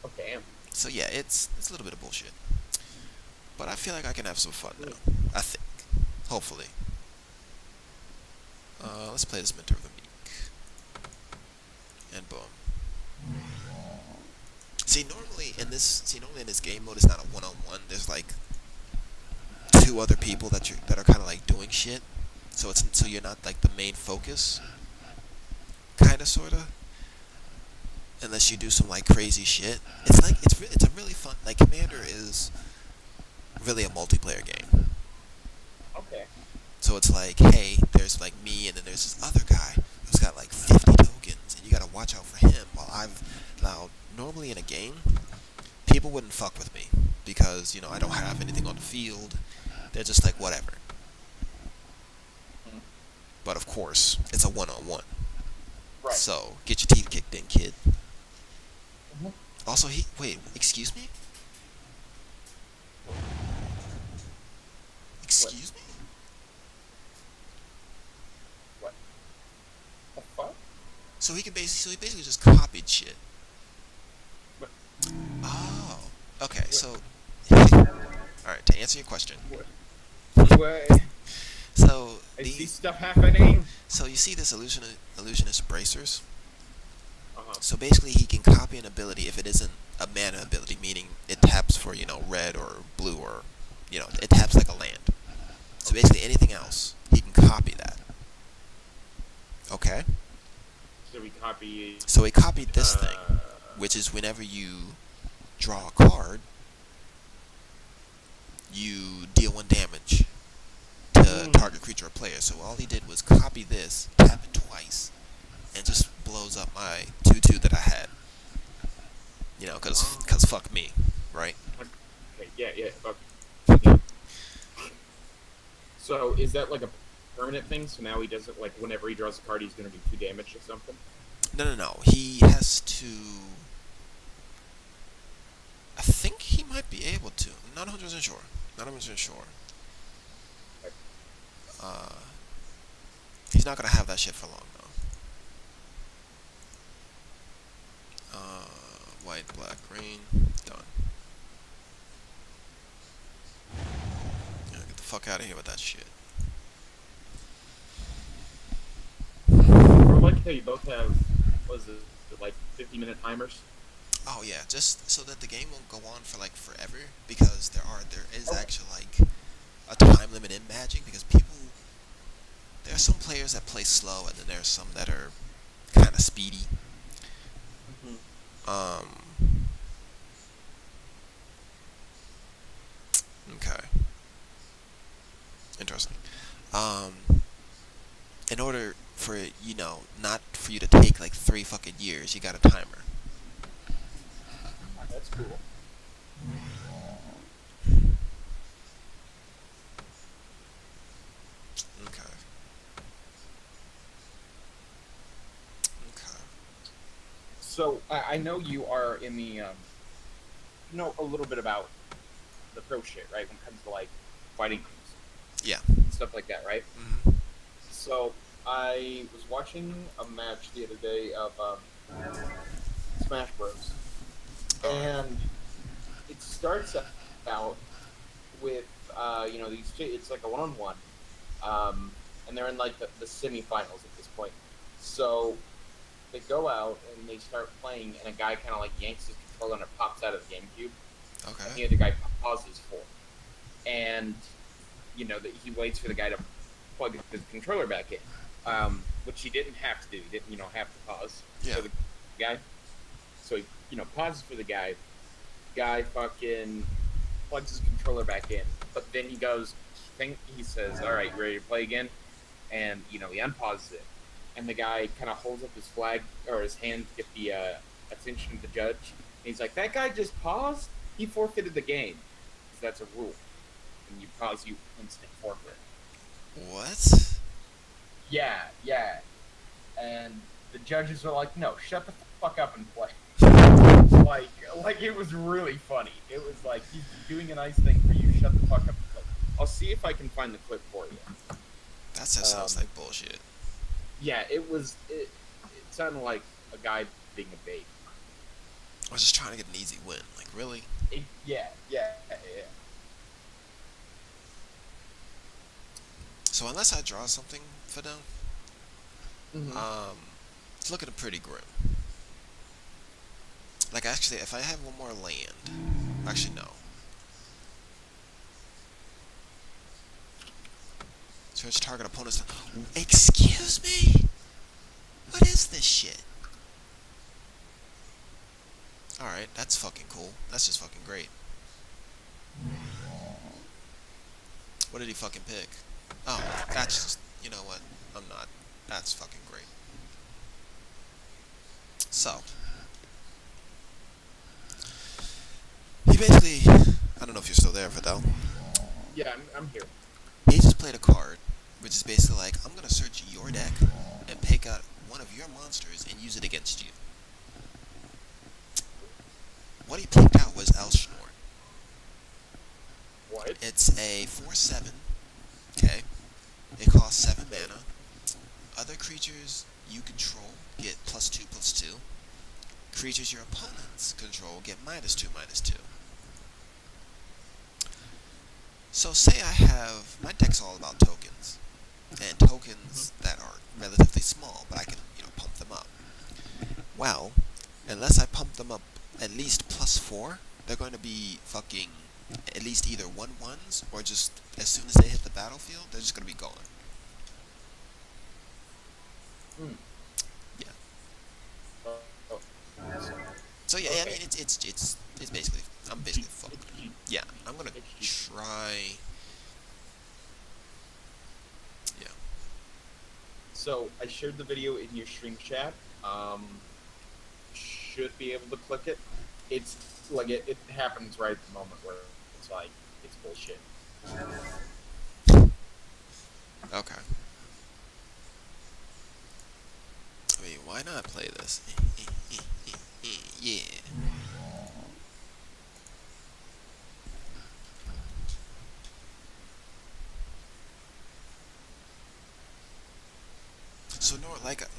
Speaker 3: Oh, damn.
Speaker 1: So yeah, it's a little bit of bullshit. But I feel like I can have some fun now. I think. Hopefully. Let's play this Mentor of the Meek. And boom. Normally in this game mode, it's not a one-on-one. There's like 2 other people that are kind of like doing shit. So you're not like the main focus. Kinda, sorta. Unless you do some like crazy shit. It's a really fun, like Commander is really a multiplayer game.
Speaker 3: Okay.
Speaker 1: So it's like, hey, there's like me, and then there's this other guy who's got like 50 tokens, and you gotta watch out for him. Now normally in a game, people wouldn't fuck with me because I don't have anything on the field. They're just like whatever.
Speaker 3: Mhm.
Speaker 1: But of course, it's a one-on-one.
Speaker 3: Right.
Speaker 1: So get your teeth kicked in, kid.
Speaker 3: Mhm.
Speaker 1: Also, wait, excuse me? Excuse me?
Speaker 3: What? The fuck?
Speaker 1: So he basically just copied shit.
Speaker 3: What?
Speaker 1: Oh, okay. So, all right. To answer your question,
Speaker 3: What?
Speaker 1: so
Speaker 3: I see stuff happening.
Speaker 1: So you see this illusionist bracers.
Speaker 3: Uh-huh.
Speaker 1: So basically, he can copy an ability if it isn't a mana ability, meaning it taps for red or blue or it taps like a land. So basically, anything else he can copy that. Okay.
Speaker 3: So we copy.
Speaker 1: So he copied this thing, which is whenever you draw a card, you deal 1 damage to target creature or player. So all he did was copy this, tap it twice, and just blows up my 2/2 that I had. Cause fuck me, right?
Speaker 3: Okay, yeah. Okay. So is that like a permanent thing? So now he doesn't, like, whenever he draws a card, he's going to do 2 damage or something?
Speaker 1: No. He has to. I think he might be able to. Not 100% sure. Not 100% sure.
Speaker 3: Okay.
Speaker 1: He's not gonna have that shit for long though. White, black, green, done. Yeah, get the fuck out of here with that shit.
Speaker 3: I like how you both have, what is it, like 50-minute timers?
Speaker 1: Oh yeah, just so that the game won't go on for like forever, because there is actually like a time limit in Magic, because there are some players that play slow, and then there are some that are kind of speedy. Okay. Interesting. In order for not for you to take like 3 fucking years, you got a timer.
Speaker 3: That's cool.
Speaker 1: Okay.
Speaker 3: So I know you are in the, you know a little bit about the pro shit, right? When it comes to like fighting games,
Speaker 1: Yeah.
Speaker 3: and stuff like that, right?
Speaker 1: Mm-hmm.
Speaker 3: So I was watching a match the other day of Smash Bros. And it starts out with it's like a 1-on-1, and they're in like the semifinals at this point. So they go out and they start playing, and a guy kind of like yanks his controller and it pops out of the GameCube.
Speaker 1: Okay.
Speaker 3: And the other guy pauses for him. And he waits for the guy to plug his controller back in, which he didn't have to do. He didn't have to pause for the guy. So he pauses for the guy. Guy fucking plugs his controller back in, but then he says, "All right, you ready to play again?" And he unpauses it, and the guy kind of holds up his flag or his hand to get the attention of the judge. And he's like, "That guy just paused. He forfeited the game, because that's a rule. And you pause, you instant forfeit."
Speaker 1: What?
Speaker 3: Yeah. And the judges are like, "No, shut the fuck up and play." Like it was really funny. It was like, he's doing a nice thing for you. Shut the fuck up and play. I'll see if I can find the clip for you.
Speaker 1: That sounds like bullshit.
Speaker 3: Yeah, it sounded like a guy being a baby.
Speaker 1: I was just trying to get an easy win. Like, really?
Speaker 3: Yeah.
Speaker 1: So unless I draw something for them, it's looking pretty grim. Like, actually, if I have one more land... Actually, no. Search target opponent's... Excuse me? What is this shit? Alright, that's fucking cool. That's just fucking great. What did he fucking pick? Oh, that's just... You know what? I'm not... That's fucking great. So... He basically... I don't know if you're still there, Fidel.
Speaker 3: Yeah, I'm here.
Speaker 1: He just played a card, which is basically like, I'm going to search your deck and pick out one of your monsters and use it against you. What he picked out was Elsinore.
Speaker 3: What?
Speaker 1: It's a 4/7. Okay. It costs 7 mana. Other creatures you control get +2/+2. Creatures your opponents control get -2/-2. So say I have... My deck's all about tokens. And tokens that are relatively small, but I can, pump them up. Well, unless I pump them up at least +4, they're going to be fucking at least either 1/1s or just as soon as they hit the battlefield, they're just going to be gone.
Speaker 3: Hmm.
Speaker 1: Yeah.
Speaker 3: Oh.
Speaker 1: So yeah, I
Speaker 3: Okay.
Speaker 1: mean it's basically I'm basically fucked. Yeah, I'm gonna try. Yeah.
Speaker 3: So I shared the video in your stream chat. Should be able to click it. It's like it happens right at the moment where it's like it's bullshit.
Speaker 1: Okay. I mean, why not play this? Yeah.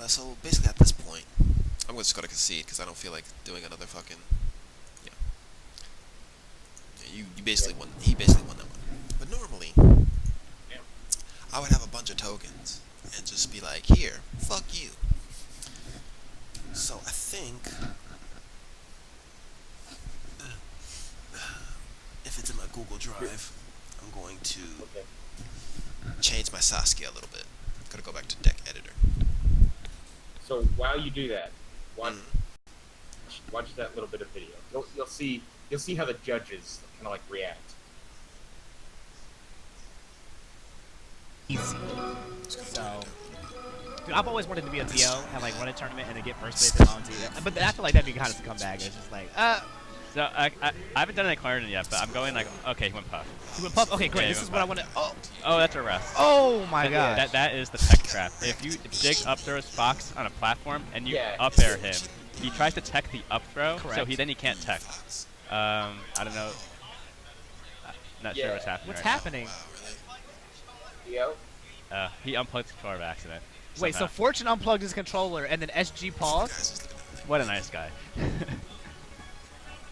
Speaker 1: So basically at this point, I'm just gonna concede because I don't feel like doing another fucking. Yeah. You basically won. He basically won that one. But normally,
Speaker 3: Yeah.
Speaker 1: I would have a bunch of tokens and just be like, here, fuck you. So I think if it's in my Google Drive, I'm going to
Speaker 3: Okay.
Speaker 1: change my Saskia a little bit. I'm gonna go back to deck editor.
Speaker 3: So while you do that, watch that little bit of video. You'll see how the judges kind of like react.
Speaker 4: Easy.
Speaker 1: Just gonna
Speaker 4: So,
Speaker 1: turn it down.
Speaker 4: dude, I've always wanted to be a DO and like run a tournament and then get first place in LNT. But I feel like that'd be kind of a comeback. It's just like,
Speaker 5: So I haven't done any Clarendon yet, but I'm going like, okay, he went puff.
Speaker 4: you went puff. Okay, great.
Speaker 5: Yeah,
Speaker 4: This
Speaker 5: you
Speaker 4: is
Speaker 5: went
Speaker 4: what I
Speaker 5: puff.
Speaker 4: want to.
Speaker 5: Oh, that's a rest.
Speaker 4: Oh my god.
Speaker 5: That is the tech trap. If you dig up throws Fox on a platform and you
Speaker 3: Yeah.
Speaker 5: up air him, he tries to tech the up throw, so
Speaker 4: Correct.
Speaker 5: then he can't tech.
Speaker 1: Fox.
Speaker 5: I don't know. Not sure
Speaker 3: Yeah.
Speaker 5: what's happening.
Speaker 4: What's
Speaker 5: right
Speaker 4: happening?
Speaker 1: Wow, really?
Speaker 3: Yo.
Speaker 5: Now. He unplugged the controller by accident.
Speaker 4: Wait, so
Speaker 5: somehow.
Speaker 4: Fortune unplugged his controller and then SG
Speaker 1: Guys,
Speaker 4: paused?
Speaker 1: just looking at the thing.
Speaker 5: What a nice guy.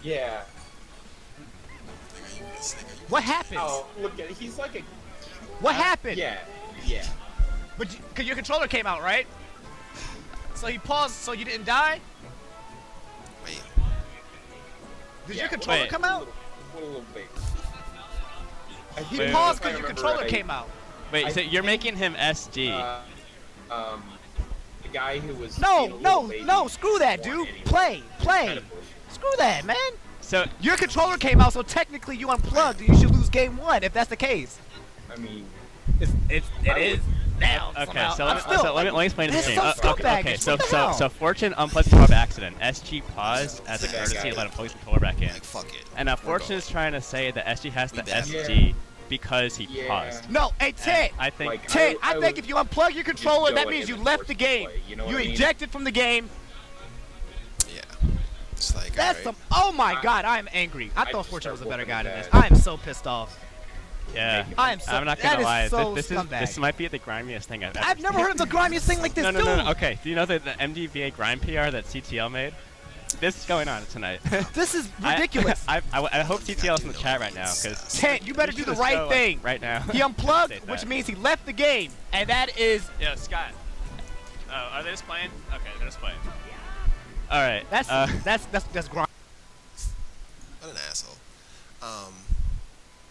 Speaker 3: Yeah.
Speaker 4: What happened?
Speaker 3: Oh, look at it. He's like a.
Speaker 4: What happened?
Speaker 3: Yeah. Yeah.
Speaker 4: But cause your controller came out, right? So he paused, so you didn't die?
Speaker 1: Wait.
Speaker 4: Did
Speaker 3: Yeah,
Speaker 4: your controller
Speaker 5: wait.
Speaker 4: come out?
Speaker 3: A little bit. I
Speaker 4: He
Speaker 3: think
Speaker 4: paused
Speaker 3: if I
Speaker 4: because your
Speaker 3: remember
Speaker 4: controller
Speaker 3: right,
Speaker 4: came out.
Speaker 5: Wait,
Speaker 3: I
Speaker 5: so you're
Speaker 3: think,
Speaker 5: making him SD.
Speaker 3: The guy who was.
Speaker 4: No,
Speaker 3: being a
Speaker 4: no,
Speaker 3: little baby
Speaker 4: no, screw that,
Speaker 3: won
Speaker 4: dude.
Speaker 3: anyway.
Speaker 4: Play.
Speaker 3: Kind of bullshit.
Speaker 4: Screw that, man.
Speaker 5: So
Speaker 4: Your controller came out, so technically you unplugged. You should lose game one if that's the case.
Speaker 3: I mean,
Speaker 4: It is now.
Speaker 5: okay,
Speaker 4: somehow.
Speaker 5: so
Speaker 4: I'm
Speaker 5: let
Speaker 4: still,
Speaker 5: me explain
Speaker 4: this
Speaker 5: this
Speaker 4: is
Speaker 5: game.
Speaker 4: so
Speaker 5: Okay,
Speaker 4: scumbagish.
Speaker 5: so
Speaker 4: What the hell?
Speaker 5: so Fortune unplugged the controller by accident. SG paused as a
Speaker 3: Okay,
Speaker 5: courtesy
Speaker 3: got
Speaker 5: and
Speaker 3: it.
Speaker 5: let him plug his controller back in.
Speaker 1: Like, fuck it.
Speaker 5: And now
Speaker 1: We're
Speaker 5: Fortune
Speaker 1: going.
Speaker 5: is trying to say that SG has
Speaker 1: We
Speaker 5: the
Speaker 1: bad.
Speaker 5: SD because he
Speaker 3: Yeah.
Speaker 5: paused.
Speaker 4: No, hey,
Speaker 5: And
Speaker 4: Ted.
Speaker 5: I think
Speaker 3: Like,
Speaker 4: Ted, I
Speaker 3: I
Speaker 4: think
Speaker 3: would
Speaker 4: if you unplug your controller,
Speaker 3: go
Speaker 4: that
Speaker 3: in
Speaker 4: means you
Speaker 3: and
Speaker 4: left
Speaker 3: force
Speaker 4: the
Speaker 3: the
Speaker 4: game.
Speaker 3: play, you know what I mean?
Speaker 4: ejected from the game.
Speaker 1: Yeah. It's like,
Speaker 4: That's
Speaker 1: alright.
Speaker 4: some. Oh my
Speaker 3: I-
Speaker 4: god, I am angry. I
Speaker 3: I
Speaker 4: thought
Speaker 3: just
Speaker 4: Fortune was a
Speaker 3: start
Speaker 4: better
Speaker 3: whooping
Speaker 4: guy than
Speaker 3: his
Speaker 4: this.
Speaker 3: ass.
Speaker 4: I am so pissed off.
Speaker 5: Yeah.
Speaker 4: I am so.
Speaker 5: I'm not
Speaker 4: that
Speaker 5: gonna
Speaker 4: is
Speaker 5: lie.
Speaker 4: so
Speaker 5: This
Speaker 4: scumbag.
Speaker 5: might be the grimiest thing I've ever
Speaker 4: I've never
Speaker 5: seen.
Speaker 4: heard of the grimiest thing like this,
Speaker 5: No,
Speaker 4: dude.
Speaker 5: no. Okay, do you know the MDVA grind PR that CTL made? This is going on tonight.
Speaker 4: This is ridiculous.
Speaker 5: I hope CTL is in the chat right now because
Speaker 4: Ted, you better do the right thing.
Speaker 5: right now.
Speaker 4: He unplugged,
Speaker 5: State
Speaker 4: which
Speaker 5: that.
Speaker 4: means he left the game, and that is
Speaker 5: Yeah, Scott. Oh, are they just playing? Okay, they're just playing. All right.
Speaker 4: that's grime.
Speaker 1: What an asshole.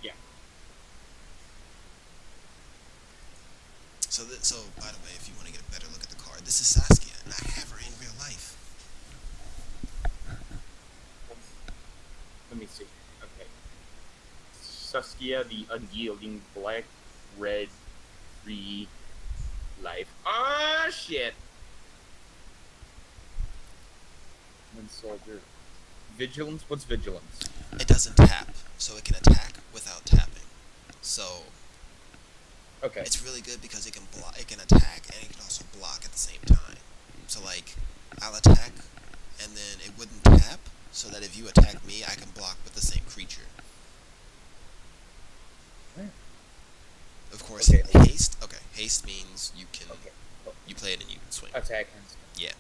Speaker 3: Yeah.
Speaker 1: So by the way, if you want to get a better look at the card, this is Saskia, and I have her in real life.
Speaker 3: Let me see. Okay. Saskia, the unyielding black, red, free life. Ah, shit. One soldier. Vigilance? What's vigilance?
Speaker 1: It doesn't tap, so it can attack without tapping. So
Speaker 3: Okay.
Speaker 1: it's really good because it can block, it can attack, and it can also block at the same time. So like, I'll attack, and then it wouldn't tap, so that if you attack me, I can block with the same creature. Of course,
Speaker 3: Okay.
Speaker 1: haste. Okay, haste means you can
Speaker 3: Okay.
Speaker 1: you play it and you can swing.
Speaker 3: Attack and
Speaker 1: Yeah.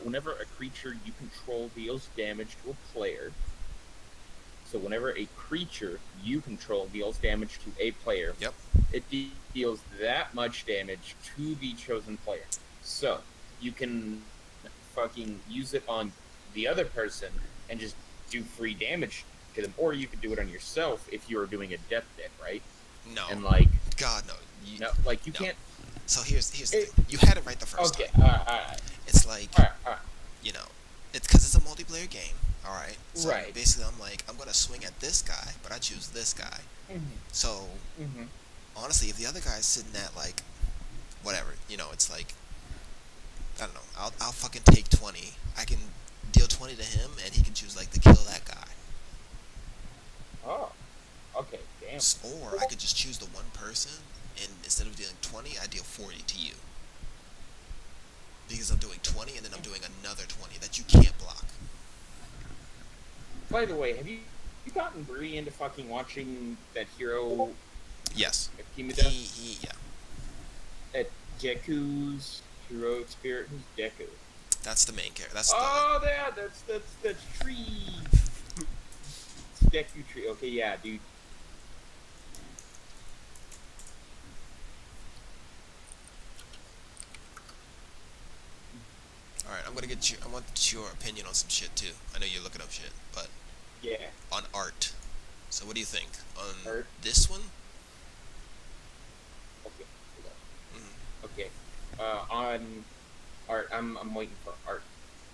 Speaker 3: whenever a creature you control deals damage to a player, So whenever a creature you control deals damage to a player,
Speaker 1: Yep.
Speaker 3: it deals that much damage to the chosen player. So you can fucking use it on the other person and just do free damage to them, or you could do it on yourself if you are doing a death deck, right?
Speaker 1: No.
Speaker 3: And like,
Speaker 1: God, no. You,
Speaker 3: no, like you
Speaker 1: no.
Speaker 3: can't.
Speaker 1: So here's the
Speaker 3: It-
Speaker 1: thing. You had it right the first
Speaker 3: Okay,
Speaker 1: time.
Speaker 3: alright,
Speaker 1: It's like,
Speaker 3: alright.
Speaker 1: you know, it's because it's a multiplayer game. All right. So
Speaker 3: Right.
Speaker 1: basically, I'm like, I'm gonna swing at this guy, but I choose this guy. So
Speaker 3: Mm-hmm.
Speaker 1: honestly, if the other guy's sitting at like, whatever, you know, it's like, I don't know. I'll fucking take 20. I can deal 20 to him, and he can choose like to kill that guy.
Speaker 3: Oh, okay, damn.
Speaker 1: Or I could just choose the one person, and instead of dealing 20, I deal 40 to you. Because I'm doing 20, and then I'm doing another 20 that you can't block.
Speaker 3: By the way, have you gotten Bree into fucking watching that hero
Speaker 1: Yes.
Speaker 3: Kimida
Speaker 1: Yeah.
Speaker 3: at Deku's Hero Spirit? Who's Deku?
Speaker 1: That's the main character. That's
Speaker 3: Oh, that's Tree. It's Deku Tree. Okay, yeah, dude.
Speaker 1: All right. I'm gonna get you. I want your opinion on some shit too. I know you're looking up shit, but
Speaker 3: Yeah.
Speaker 1: on art. So what do you think on
Speaker 3: Art?
Speaker 1: this one?
Speaker 3: Okay. Hold on.
Speaker 1: Mhm.
Speaker 3: Okay. On art, I'm waiting for art.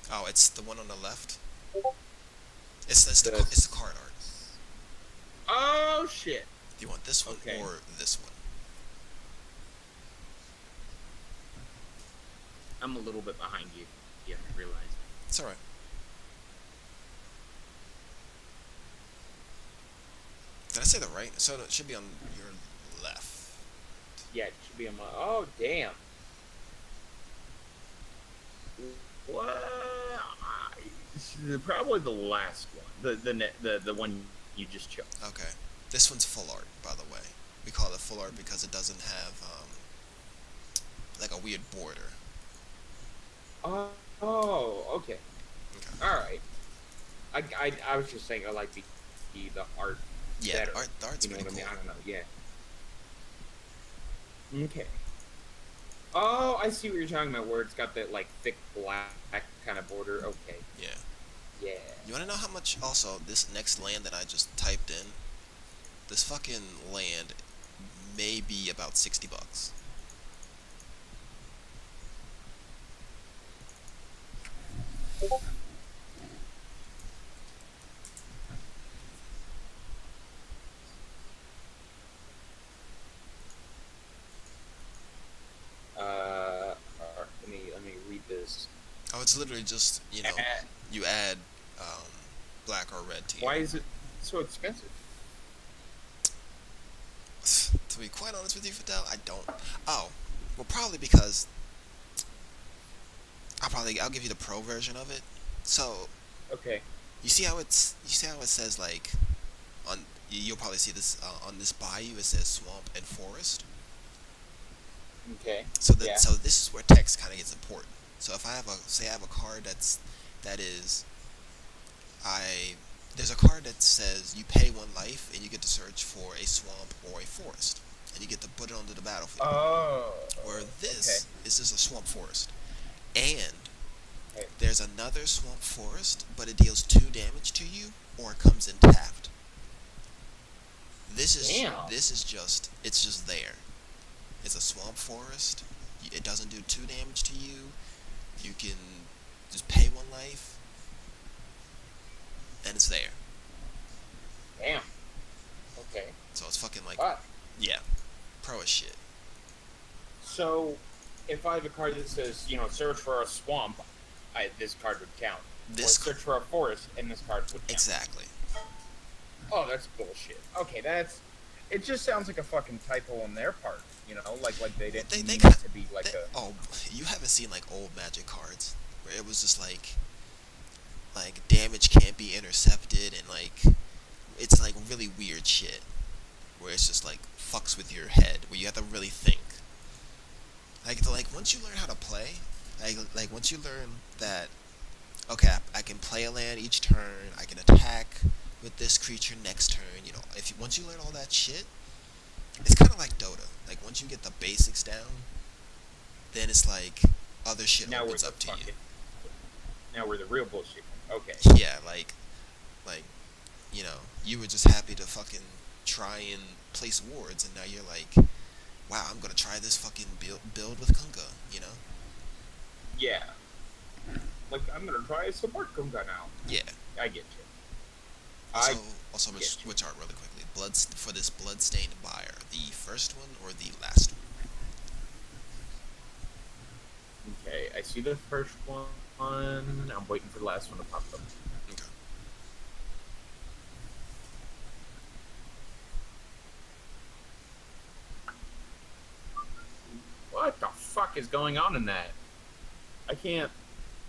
Speaker 1: Oh, it's the one on the left. It's the
Speaker 3: The-
Speaker 1: it's the card art.
Speaker 3: Oh shit.
Speaker 1: Do you want this one
Speaker 3: Okay.
Speaker 1: or this one?
Speaker 3: I'm a little bit behind you. You haven't realized.
Speaker 1: It's all right. Did I say the right? So it should be on your left.
Speaker 3: Yeah, it should be on my. Oh damn. What? Probably the last one. The one you just chose.
Speaker 1: Okay. This one's full art, by the way. We call it full art because it doesn't have like a weird border.
Speaker 3: Oh, okay.
Speaker 1: Okay.
Speaker 3: All right. I was just saying I like the art
Speaker 1: Yeah,
Speaker 3: better.
Speaker 1: the art's
Speaker 3: You know
Speaker 1: pretty
Speaker 3: what I
Speaker 1: cool.
Speaker 3: mean? I don't know. Yeah. Okay. Oh, I see what you're talking about. Where it's got that like thick black kind of border. Okay.
Speaker 1: Yeah.
Speaker 3: Yeah.
Speaker 1: You want to know how much? Also, this next land that I just typed in, this fucking land may be about $60.
Speaker 3: Let me read this.
Speaker 1: Oh, it's literally just you add black or red to you.
Speaker 3: Why is it so expensive?
Speaker 1: To be quite honest with you, Fidel, I don't. Oh, well, probably because I'll give you the pro version of it. So
Speaker 3: Okay.
Speaker 1: you see how it says like on you'll probably see this on this bayou it says swamp and forest.
Speaker 3: Okay.
Speaker 1: So
Speaker 3: Yeah.
Speaker 1: so this is where text kind of gets important. So if I have a card there's a card that says you pay 1 life and you get to search for a swamp or a forest and you get to put it onto the battlefield.
Speaker 3: Oh.
Speaker 1: Where this is just a swamp forest, and
Speaker 3: Okay.
Speaker 1: there's another swamp forest, but it deals 2 damage to you or it comes in tapped. This is
Speaker 3: Damn.
Speaker 1: it's just there. It's a swamp forest. It doesn't do 2 damage to you. You can just pay 1 life, and it's there.
Speaker 3: Damn. Okay.
Speaker 1: So it's fucking like,
Speaker 3: What?
Speaker 1: yeah, pro as shit.
Speaker 3: So, if I have a card that says, search for a swamp, this card would count.
Speaker 1: This
Speaker 3: or search for a forest, and this card would count.
Speaker 1: Exactly.
Speaker 3: Oh, that's bullshit. Okay, it just sounds like a fucking typo on their part. Like they didn't
Speaker 1: They
Speaker 3: mean
Speaker 1: got-
Speaker 3: it to be like a.
Speaker 1: Oh, you haven't seen like old Magic cards where it was just like damage can't be intercepted and like it's like really weird shit where it's just like fucks with your head where you have to really think. Like once you learn how to play, like once you learn that okay, I can play a land each turn, I can attack with this creature next turn. You know, if you, once you learn all that shit, it's kind of like Dota. Like once you get the basics down, then it's like other shit
Speaker 3: Now we're
Speaker 1: opens
Speaker 3: the
Speaker 1: up to you.
Speaker 3: fucking. Now we're the real bullshit. Okay.
Speaker 1: Yeah, like, you know, you were just happy to fucking try and place wards, and now you're like, wow, I'm gonna try this fucking build with Kunga, you know?
Speaker 3: Yeah. Like I'm gonna try a support Kunga now.
Speaker 1: Yeah.
Speaker 3: I get you.
Speaker 1: Also,
Speaker 3: get you.
Speaker 1: switch art really quickly. For this Bloodstained Buyer, the first one or the last one?
Speaker 3: Okay, I see the first one. I'm waiting for the last one to pop up.
Speaker 1: Okay.
Speaker 3: What the fuck is going on in that? I can't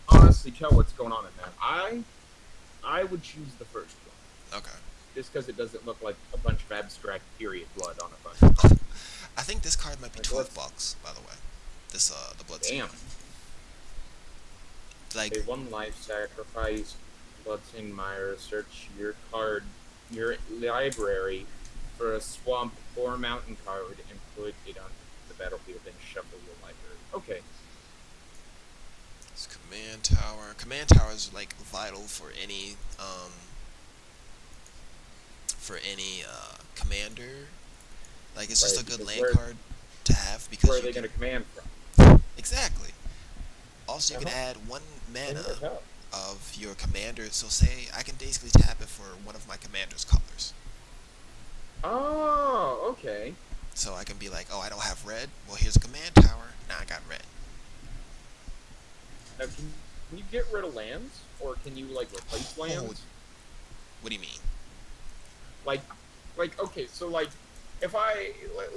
Speaker 3: honestly tell what's going on in that. I would choose the first one.
Speaker 1: Okay.
Speaker 3: Just because it doesn't look like a bunch of abstract period blood on a bunch.
Speaker 1: I think this card might be
Speaker 3: Like,
Speaker 1: $12, by the way. This, the Bloodstained.
Speaker 3: Damn.
Speaker 1: Like,
Speaker 3: Okay, one life sacrifice, Bloodstained Mire, search your library for a swamp or mountain card and put it on the battlefield and shuffle your library. Okay.
Speaker 1: it's Command Tower. Command Tower is, like, vital for any commander. Like, it's just
Speaker 3: Right,
Speaker 1: a good
Speaker 3: because
Speaker 1: lane
Speaker 3: where-
Speaker 1: card to have because
Speaker 3: Where are
Speaker 1: you
Speaker 3: they
Speaker 1: can,
Speaker 3: going to command from?
Speaker 1: exactly. Also, you can
Speaker 3: Uh-huh.
Speaker 1: add 1 mana
Speaker 3: Help.
Speaker 1: of your commander. So, say I can basically tap it for one of my commander's colors.
Speaker 3: Oh, okay.
Speaker 1: So I can be like, oh, I don't have red. Well, here's a command tower. Now I got red.
Speaker 3: Now, can you get rid of lands? Or can you, like, replace lands?
Speaker 1: What do you mean?
Speaker 3: Like, okay, so, like, if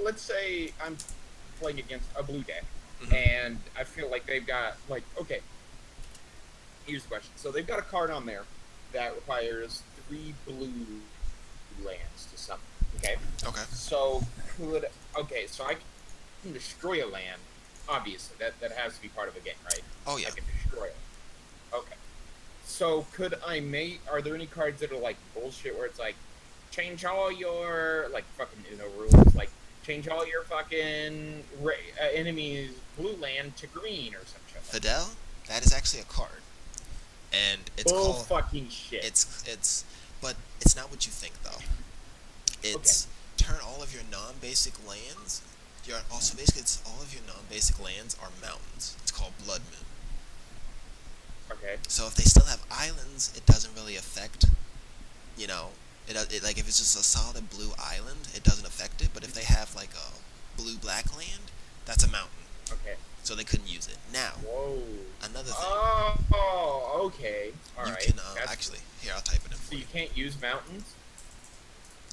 Speaker 3: let's say I'm playing against a blue deck,
Speaker 1: Mhm.
Speaker 3: and I feel like they've got, like, okay, here's the question. So they've got a card on there that requires 3 blue lands to summon, okay?
Speaker 1: Okay.
Speaker 3: So, so I can destroy a land, obviously, that has to be part of the game, right?
Speaker 1: Oh yeah.
Speaker 3: I can destroy it. Okay. So are there any cards that are like bullshit where it's like, change all your, like fucking Uno rules, like, change all your fucking enemies' blue land to green or some shit.
Speaker 1: Fidel, that is actually a card, and it's
Speaker 3: Bull
Speaker 1: called.
Speaker 3: fucking shit.
Speaker 1: But it's not what you think though. It's turn all of your non-basic lands. It's all of your non-basic lands are mountains. It's called Blood Moon.
Speaker 3: Okay.
Speaker 1: So if they still have islands, it doesn't really affect. You know, it like if it's just a solid blue island, it doesn't affect it. But if they have like a blue-black land, that's a mountain.
Speaker 3: Okay.
Speaker 1: So they couldn't use it. Now,
Speaker 3: Whoa.
Speaker 1: another thing.
Speaker 3: Oh, okay. All
Speaker 1: you
Speaker 3: right.
Speaker 1: can
Speaker 3: That's-
Speaker 1: actually here. I'll type it in for
Speaker 3: So
Speaker 1: you.
Speaker 3: you can't use mountains?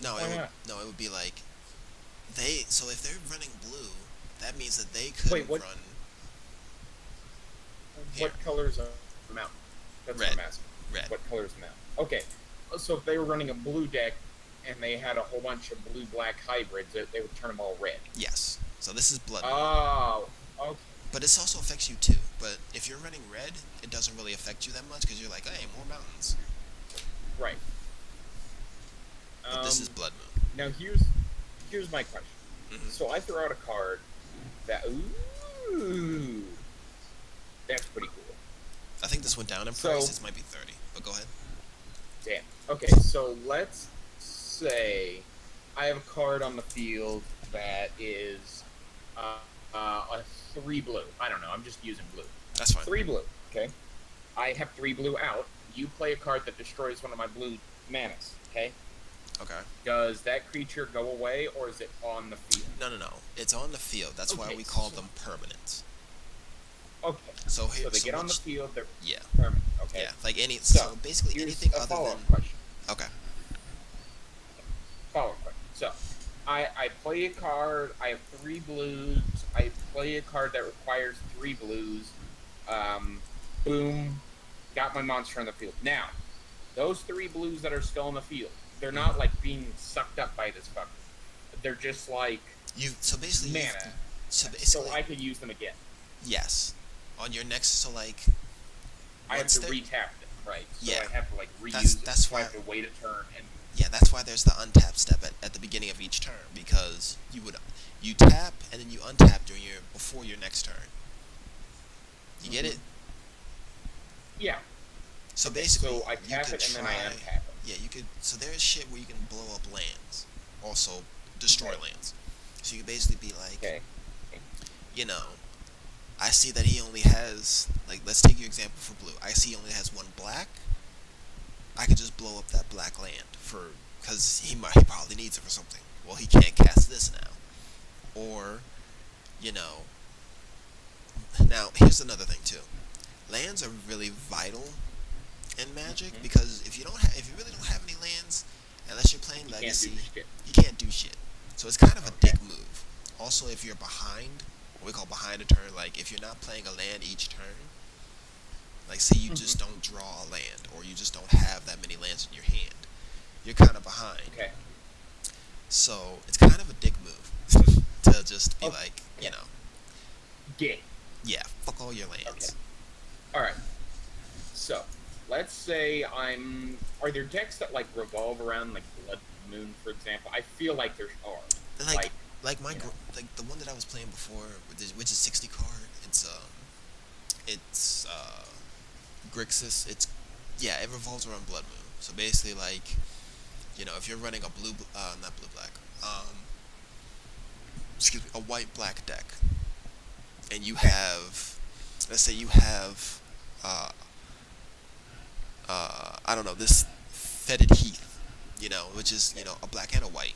Speaker 1: No,
Speaker 3: Why not?
Speaker 1: it would be like so if they're running blue, that means that they could
Speaker 3: Wait, what-
Speaker 1: run Here.
Speaker 3: What color's a mountain? That's
Speaker 1: Red.
Speaker 3: what I'm asking.
Speaker 1: red.
Speaker 3: What color's a mountain? Okay. So if they were running a blue deck and they had a whole bunch of blue-black hybrids, they would turn them all red.
Speaker 1: Yes. So this is blood.
Speaker 3: Oh, okay.
Speaker 1: But this also affects you too. But if you're running red, it doesn't really affect you that much because you're like, hey, more mountains.
Speaker 3: Right.
Speaker 1: But this is blood moon.
Speaker 3: Now here's my question.
Speaker 1: Mhm.
Speaker 3: So I throw out a card that that's pretty cool.
Speaker 1: I think this went down in
Speaker 3: So-
Speaker 1: price. This might be 30. But go ahead.
Speaker 3: Damn. Okay, so let's say I have a card on the field that is a 3 blue. I don't know. I'm just using blue.
Speaker 1: That's fine.
Speaker 3: 3 blue. Okay. I have 3 blue out. You play a card that destroys one of my blue manas. Okay.
Speaker 1: Okay.
Speaker 3: Does that creature go away, or is it on the field?
Speaker 1: No. It's on the field. That's why
Speaker 3: Okay,
Speaker 1: we call
Speaker 3: so-
Speaker 1: them permanents.
Speaker 3: Okay.
Speaker 1: So here,
Speaker 3: So they get on the
Speaker 1: which-
Speaker 3: field. They're
Speaker 1: Yeah.
Speaker 3: permanent. Okay.
Speaker 1: Yeah. Like any.
Speaker 3: So,
Speaker 1: So basically
Speaker 3: Here's
Speaker 1: anything
Speaker 3: a
Speaker 1: other
Speaker 3: follow-up
Speaker 1: than.
Speaker 3: question.
Speaker 1: Okay.
Speaker 3: Follow-up question. So, I play a card. I have 3 blues. I play a card that requires 3 blues. Boom. Got my monster on the field. Now, those 3 blues that are still on the field, they're not like being sucked up by this fucker. They're just like
Speaker 1: So basically.
Speaker 3: mana.
Speaker 1: So
Speaker 3: So
Speaker 1: basically.
Speaker 3: I could use them again.
Speaker 1: Yes. On your next. So like.
Speaker 3: I have
Speaker 1: once
Speaker 3: to
Speaker 1: they're-
Speaker 3: retap them, right? So
Speaker 1: Yeah.
Speaker 3: I have to like reuse
Speaker 1: That's
Speaker 3: it. So I
Speaker 1: why-
Speaker 3: have to wait a turn and
Speaker 1: Yeah, that's why there's the untap step at the beginning of each turn, because you tap and then you untap before your next turn. You get
Speaker 3: Mhm.
Speaker 1: it?
Speaker 3: yeah.
Speaker 1: So
Speaker 3: Okay,
Speaker 1: basically,
Speaker 3: so I
Speaker 1: you
Speaker 3: tap
Speaker 1: could
Speaker 3: it and
Speaker 1: try.
Speaker 3: then I untap it.
Speaker 1: Yeah, you could. So there's shit where you can blow up lands, also destroy
Speaker 3: Okay.
Speaker 1: lands. So you can basically be like,
Speaker 3: Okay.
Speaker 1: you know, I see that he only has, like, let's take your example for blue. I see he only has one black. I could just blow up that black land because he probably needs it for something. Well, he can't cast this now, or, you know. Now here's another thing too. Lands are really vital in Magic
Speaker 3: Mhm.
Speaker 1: because if you really don't have any lands, unless you're playing
Speaker 3: You can't
Speaker 1: Legacy,
Speaker 3: do shit.
Speaker 1: you can't do shit. So it's kind of a
Speaker 3: Okay.
Speaker 1: dick move. Also, if you're behind, what we call behind a turn, like if you're not playing a land each turn, like say you just don't draw a land or you just don't have that many lands in your hand, you're kind of behind.
Speaker 3: Okay.
Speaker 1: So it's kind of a dick move to just be
Speaker 3: Oh,
Speaker 1: like, you know,
Speaker 3: Gay.
Speaker 1: yeah, fuck all your lands.
Speaker 3: Okay. All right. So, let's say Are there decks that like revolve around like Blood Moon, for example? I feel like there are.
Speaker 1: Like
Speaker 3: you know.
Speaker 1: like the one that I was playing before, which is 60 card. It's Grixis. It revolves around Blood Moon. So basically, like, you know, if you're running a not blue black, excuse me, a white black deck, and you have, let's say you have, I don't know, this Fetid Heath, you know, which is, you know, a black and a white.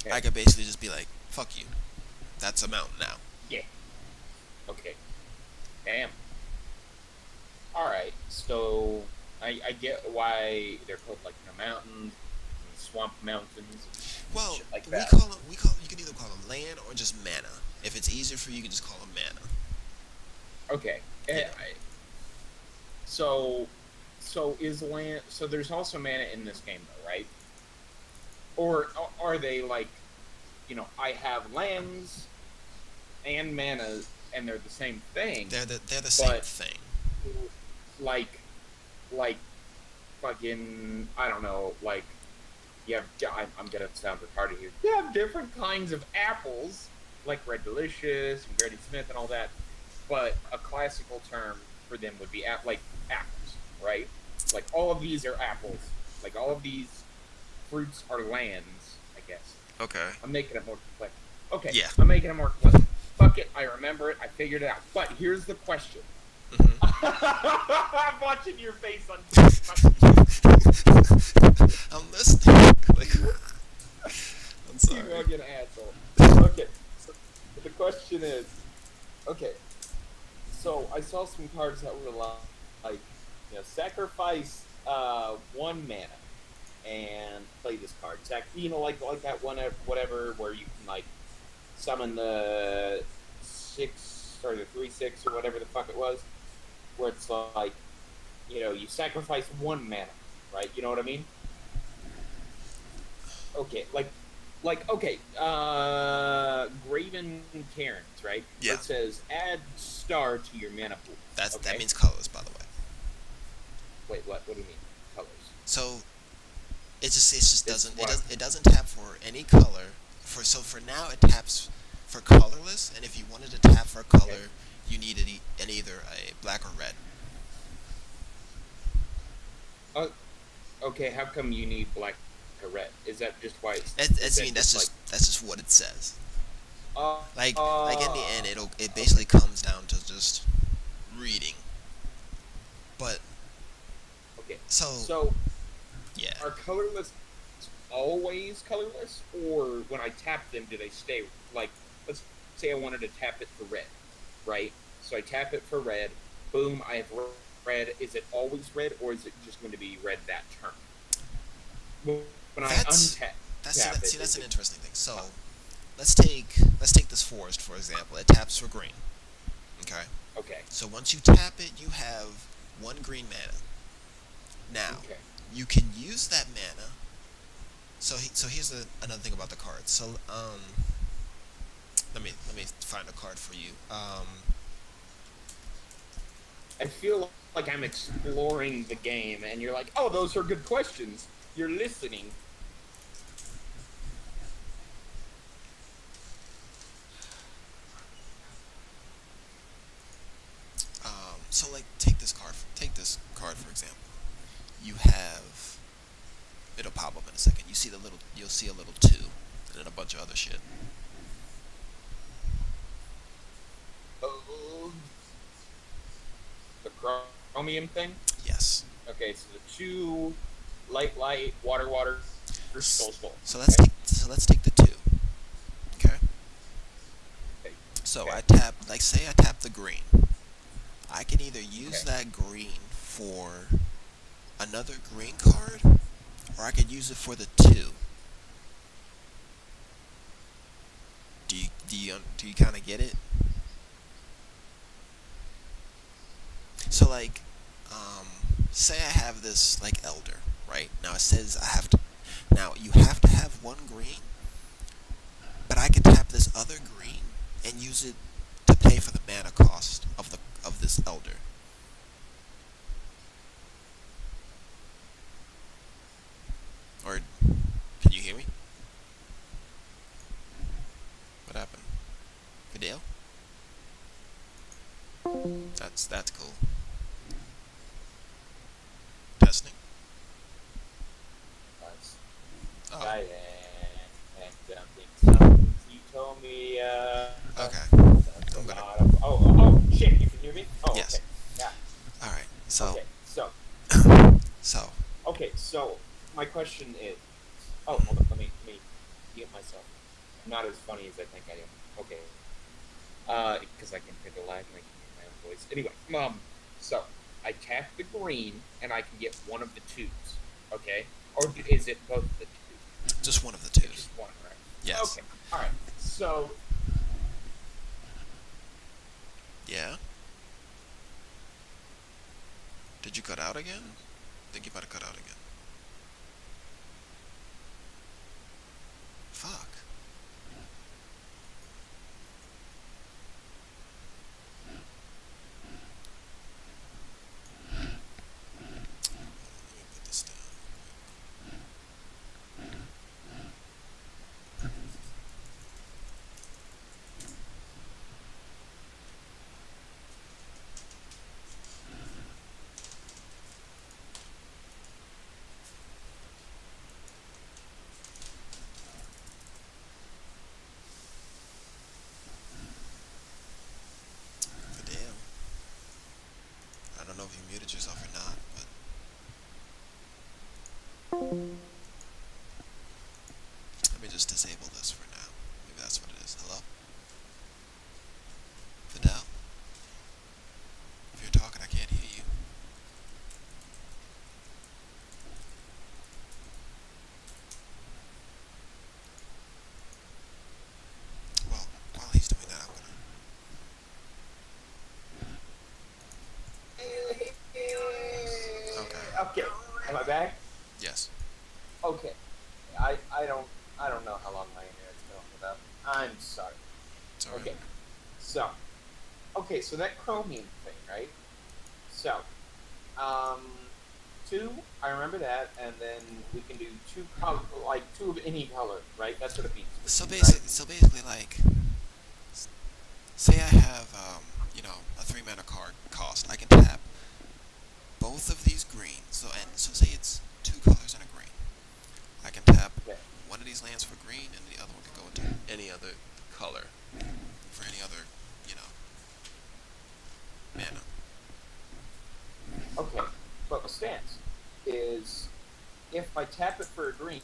Speaker 3: Okay.
Speaker 1: I could basically just be like, fuck you. That's a mountain now.
Speaker 3: Yeah. Okay. Damn. Alright, so I get why they're called like mountains and swamp mountains and
Speaker 1: Well,
Speaker 3: shit like
Speaker 1: we
Speaker 3: that.
Speaker 1: call them. You can either call them land or just mana. If it's easier for you, you can just call them mana.
Speaker 3: Okay.
Speaker 1: Yeah.
Speaker 3: So is land so there's also mana in this game though, right? Or are they like, you know, I have lands and mana and they're the same thing?
Speaker 1: They're the same
Speaker 3: But-
Speaker 1: thing.
Speaker 3: Like fucking, I don't know, like you have, I'm gonna sound retarded here. You have different kinds of apples, like Red Delicious and Granny Smith and all that, but a classical term for them would be like apples, right? Like all of these are apples. Like all of these fruits are lands, I guess.
Speaker 1: Okay.
Speaker 3: I'm making it more complex. Okay,
Speaker 1: Yeah.
Speaker 3: I'm making it more complex. Fuck it, I remember it, I figured it out. But here's the question.
Speaker 1: hmm
Speaker 3: I'm watching your face on
Speaker 1: I'm listening. Like, I'm
Speaker 3: you
Speaker 1: sorry.
Speaker 3: fucking asshole. Okay, so the question is, okay, so I saw some cards that were like, you know, sacrifice 1 mana and play this card. You know, like that one, whatever, where you can like summon the 6 or the 3/6 or whatever the fuck it was, where it's like, you know, you sacrifice 1 mana, right? You know what I mean? Okay, okay, Graven Cairns, right?
Speaker 1: Yeah.
Speaker 3: It says add star to your mana pool.
Speaker 1: That
Speaker 3: Okay.
Speaker 1: means colors, by the way.
Speaker 3: Wait, what do you mean? Colors.
Speaker 1: So it just
Speaker 3: It's
Speaker 1: doesn't
Speaker 3: what?
Speaker 1: it doesn't tap for any color. For now it taps for colorless, and if you wanted to tap for a color,
Speaker 3: Okay.
Speaker 1: you needed either a black or red.
Speaker 3: Okay, how come you need black or red? Is that just why it's?
Speaker 1: That's just what it says.
Speaker 3: Like,
Speaker 1: Like in the end, it basically comes down to just reading. But
Speaker 3: okay.
Speaker 1: so
Speaker 3: So
Speaker 1: yeah,
Speaker 3: are colorless always colorless, or when I tap them, do they stay? Like, let's say I wanted to tap it for red, right? So I tap it for red. Boom, I have red. Is it always red, or is it just going to be red that turn? When I
Speaker 1: That's-
Speaker 3: untap,
Speaker 1: that's
Speaker 3: tap it,
Speaker 1: see, that's
Speaker 3: is
Speaker 1: an
Speaker 3: it-
Speaker 1: interesting thing. So let's take this forest for example. It taps for green. Okay.
Speaker 3: okay.
Speaker 1: So once you tap it, you have 1 green mana. Now
Speaker 3: Okay.
Speaker 1: you can use that mana. So here's another thing about the cards. So let me find a card for you.
Speaker 3: I feel like I'm exploring the game, and you're like, oh, those are good questions. You're listening.
Speaker 1: So like take this card. Take this card for example. You have. It'll pop up in a second. You see the little. You'll see a little two, and then a bunch of other shit.
Speaker 3: Oh, the chromium thing.
Speaker 1: Yes.
Speaker 3: Okay, so the two, light, water, skull.
Speaker 1: So let's take the two. Okay.
Speaker 3: Okay.
Speaker 1: So
Speaker 3: Okay.
Speaker 1: I tap. Like say I tap the green. I can either use
Speaker 3: Okay.
Speaker 1: that green for another green card, or I could use it for the two. Do you kind of get it? So like, say I have this like elder, right? Now it says I have to. Now you have to have one green, but I can tap this other green and use it to pay for the mana cost of this elder. Or can you hear me? What happened? Fidel? That's cool. Testing.
Speaker 3: Nice.
Speaker 1: Oh,
Speaker 3: Diane and something. You told me.
Speaker 1: okay.
Speaker 3: That's a
Speaker 1: I'm gonna-
Speaker 3: lot of. Oh, shit! You can hear me? Oh,
Speaker 1: Yes.
Speaker 3: okay. Yeah.
Speaker 1: All right. So
Speaker 3: Okay.
Speaker 1: so
Speaker 3: So my question is. Oh, hold on. Let me get myself. I'm not as funny as I think I am. Okay. Because I can hear the lag and I can hear my own voice. Anyway, so I tap the green and I can get one of the twos. Okay. Or is it both the two?
Speaker 1: just one of the twos.
Speaker 3: Just one, right?
Speaker 1: Yes.
Speaker 3: Okay. All right. So
Speaker 1: Yeah. Did you cut out again? I think you might have cut out again. Fuck. Let me put this down. But damn. I don't know if you muted yourself or not, but let me just disable this for now. Maybe that's what it is. Hello? Fidel? If you're talking, I can't hear you. Well, while he's doing that, I'm gonna. Okay.
Speaker 3: okay. Am I back?
Speaker 1: Yes.
Speaker 3: Okay. I don't know how long my internet's been without. I'm sorry.
Speaker 1: It's alright.
Speaker 3: Okay. So, so that chromium thing, right? So, two, I remember that, and then we can do two of any color, right? That's what it means.
Speaker 1: So
Speaker 3: right?
Speaker 1: basically, like, say I have, a 3 mana card cost. I can tap both of these greens. So say it's 2 colors and a green. I can tap
Speaker 3: Okay.
Speaker 1: one of these lands for green, and the other one can go into any other color for any other, mana.
Speaker 3: Okay. But the stance is, if I tap it for a green,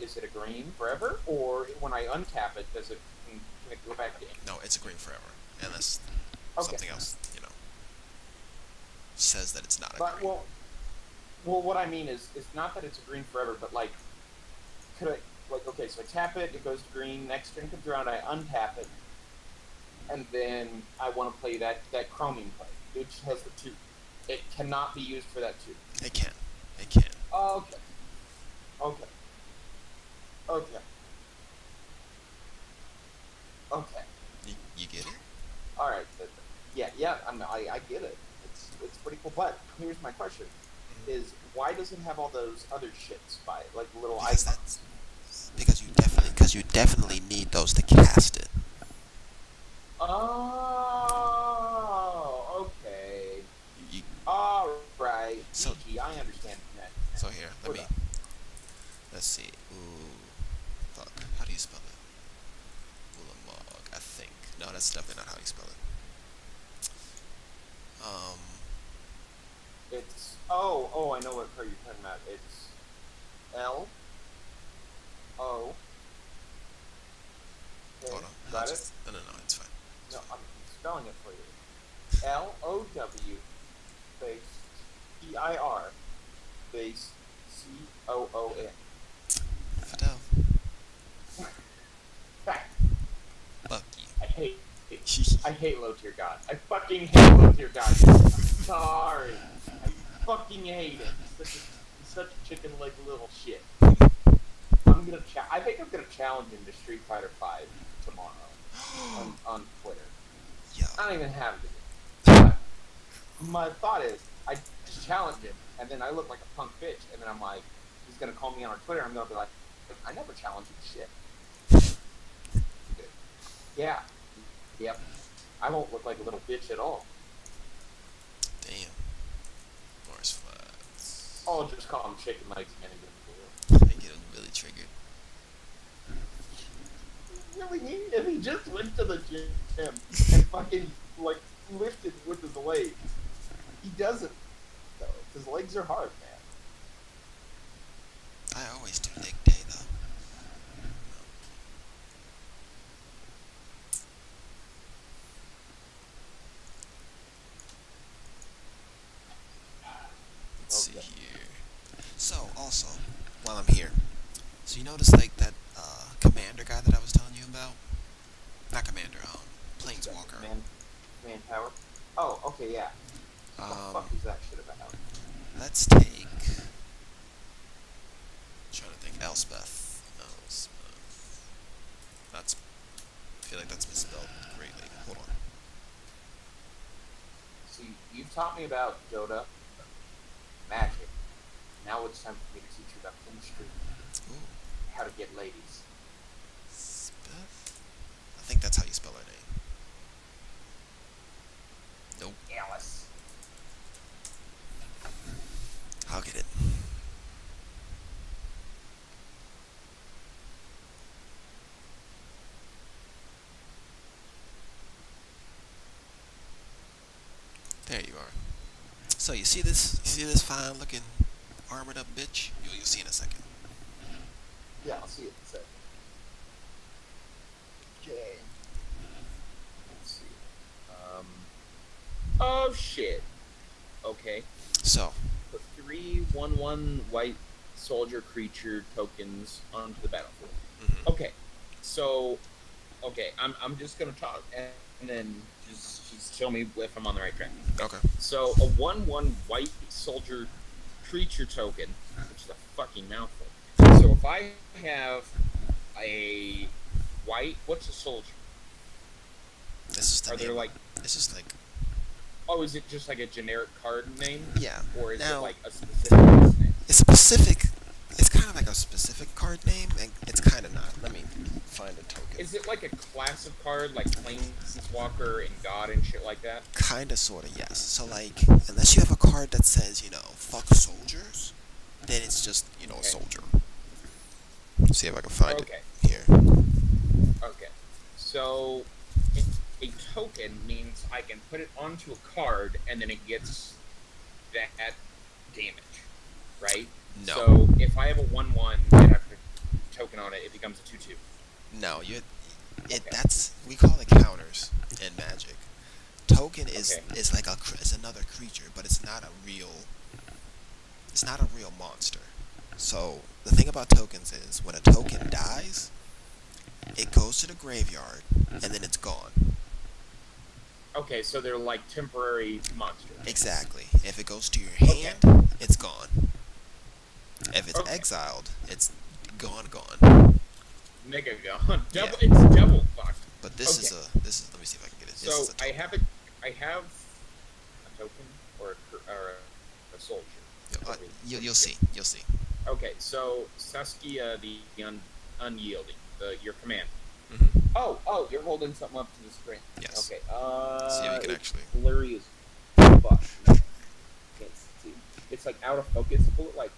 Speaker 3: is it a green forever, or when I untap it, can it go back to?
Speaker 1: No, it's a green forever, unless
Speaker 3: Okay.
Speaker 1: something else, says that it's not a
Speaker 3: But
Speaker 1: green.
Speaker 3: well, what I mean is not that it's a green forever, but like, could I okay? So I tap it, it goes to green. Next turn comes around, I untap it, and then I want to play that chromium play, which has the two. It cannot be used for that two.
Speaker 1: It can. It can.
Speaker 3: Okay. Okay. Okay. Okay.
Speaker 1: You get it?
Speaker 3: All right. Yeah. I get it. it's pretty cool. But here's my question: is why does it have all those other shits by it, like little
Speaker 1: Because
Speaker 3: icons?
Speaker 1: because you definitely need those to cast it.
Speaker 3: Oh, okay.
Speaker 1: You,
Speaker 3: All right.
Speaker 1: So-
Speaker 3: GG, I understand that.
Speaker 1: so here,
Speaker 3: Hold up.
Speaker 1: let's see. Ooh, fuck. How do you spell it? Ulamog, I think. No, that's definitely not how you spell it.
Speaker 3: It's I know what card you're talking about. It's L O. Okay,
Speaker 1: Hold on.
Speaker 3: got it?
Speaker 1: No, it's fine.
Speaker 3: No, I'm spelling it for you. LOW space PIR space COON.
Speaker 1: Fidel.
Speaker 3: Fact.
Speaker 1: Fuck you.
Speaker 3: I hate low tier god. I fucking hate low tier god. I'm sorry. I fucking hate it. He's such a chicken leg little shit. I think I'm gonna challenge him to Street Fighter 5 tomorrow on Twitter.
Speaker 1: Yo.
Speaker 3: I don't even have to. But my thought is, I just challenge him, and then I look like a punk bitch, and then I'm like, he's gonna call me on Twitter. I'm gonna be like, I never challenged you to shit. Yeah. Yep. I won't look like a little bitch at all.
Speaker 1: Damn. Morris Flats.
Speaker 3: I'll just call him chicken legs and anything.
Speaker 1: I get him really triggered.
Speaker 3: Really neat. And he just went to the gym and fucking like lifted with his legs. He doesn't though. His legs are hard, man.
Speaker 1: I always do leg day though. Let's see
Speaker 3: Okay.
Speaker 1: here. So also, while I'm here, so you notice like that commander guy that I was telling you about? Not commander, planeswalker.
Speaker 3: Manpower. Oh, okay, yeah. What the fuck is that shit about?
Speaker 1: Let's take. Trying to think. Elspeth. That's. I feel like that's misspelled greatly. Hold on.
Speaker 3: See, you've taught me about Dota, magic. Now it's time for me to teach you about chemistry,
Speaker 1: Ooh.
Speaker 3: how to get ladies.
Speaker 1: Speth? I think that's how you spell her name. Nope.
Speaker 3: Alice.
Speaker 1: I'll get it. There you are. So you see this? You see this fine-looking, armored-up bitch? You'll see in a second.
Speaker 3: Yeah, I'll see it in a second. Okay. Let's see. Oh shit. Okay.
Speaker 1: So,
Speaker 3: Put 3/1/1 white soldier creature tokens onto the battlefield.
Speaker 1: mhm.
Speaker 3: Okay. So, I'm just gonna talk and then just show me if I'm on the right track.
Speaker 1: Okay.
Speaker 3: So a 1/1 white soldier creature token, which is a fucking mouthful. So if I have a white, what's a soldier?
Speaker 1: This is the
Speaker 3: Are there
Speaker 1: name.
Speaker 3: like,
Speaker 1: This is like,
Speaker 3: oh, is it just like a generic card name,
Speaker 1: yeah.
Speaker 3: or is it
Speaker 1: Now,
Speaker 3: like a specific card name?
Speaker 1: it's specific. It's kind of like a specific card name, and it's kind of not. Let me find a token.
Speaker 3: Is it like a class of card, like Planeswalker and God and shit like that?
Speaker 1: Kinda, sorta, yes. So, like, unless you have a card that says, fuck soldiers, then it's just, a
Speaker 3: Okay.
Speaker 1: soldier. See if I can find
Speaker 3: Okay.
Speaker 1: it here.
Speaker 3: Okay. So a token means I can put it onto a card and then it gets that damage, right?
Speaker 1: No.
Speaker 3: So if I have a 1/1 and I put a token on it, it becomes a 2/2.
Speaker 1: No,
Speaker 3: Okay.
Speaker 1: that's, we call it counters in Magic. Token is
Speaker 3: Okay.
Speaker 1: is like is another creature, but it's not a real monster. So the thing about tokens is when a token dies, it goes to the graveyard and then it's gone.
Speaker 3: Okay, so they're like temporary monsters.
Speaker 1: Exactly. If it goes to your hand, it's gone. If it's
Speaker 3: Okay.
Speaker 1: exiled, it's gone.
Speaker 3: Mega gone.
Speaker 1: Yeah.
Speaker 3: It's double fucked.
Speaker 1: But this is
Speaker 3: Okay.
Speaker 1: let me see if I can get it. This
Speaker 3: So
Speaker 1: is a
Speaker 3: I
Speaker 1: token.
Speaker 3: have a token. or a soldier.
Speaker 1: You'll see. You'll see.
Speaker 3: Okay, so Saskia the unyielding, your command.
Speaker 1: Mm-hmm.
Speaker 3: Oh, you're holding something up to the screen.
Speaker 1: Yes.
Speaker 3: Okay.
Speaker 1: See how you can
Speaker 3: it's
Speaker 1: actually.
Speaker 3: blurry as fuck. No, can't see. It's like out of focus. Pull it like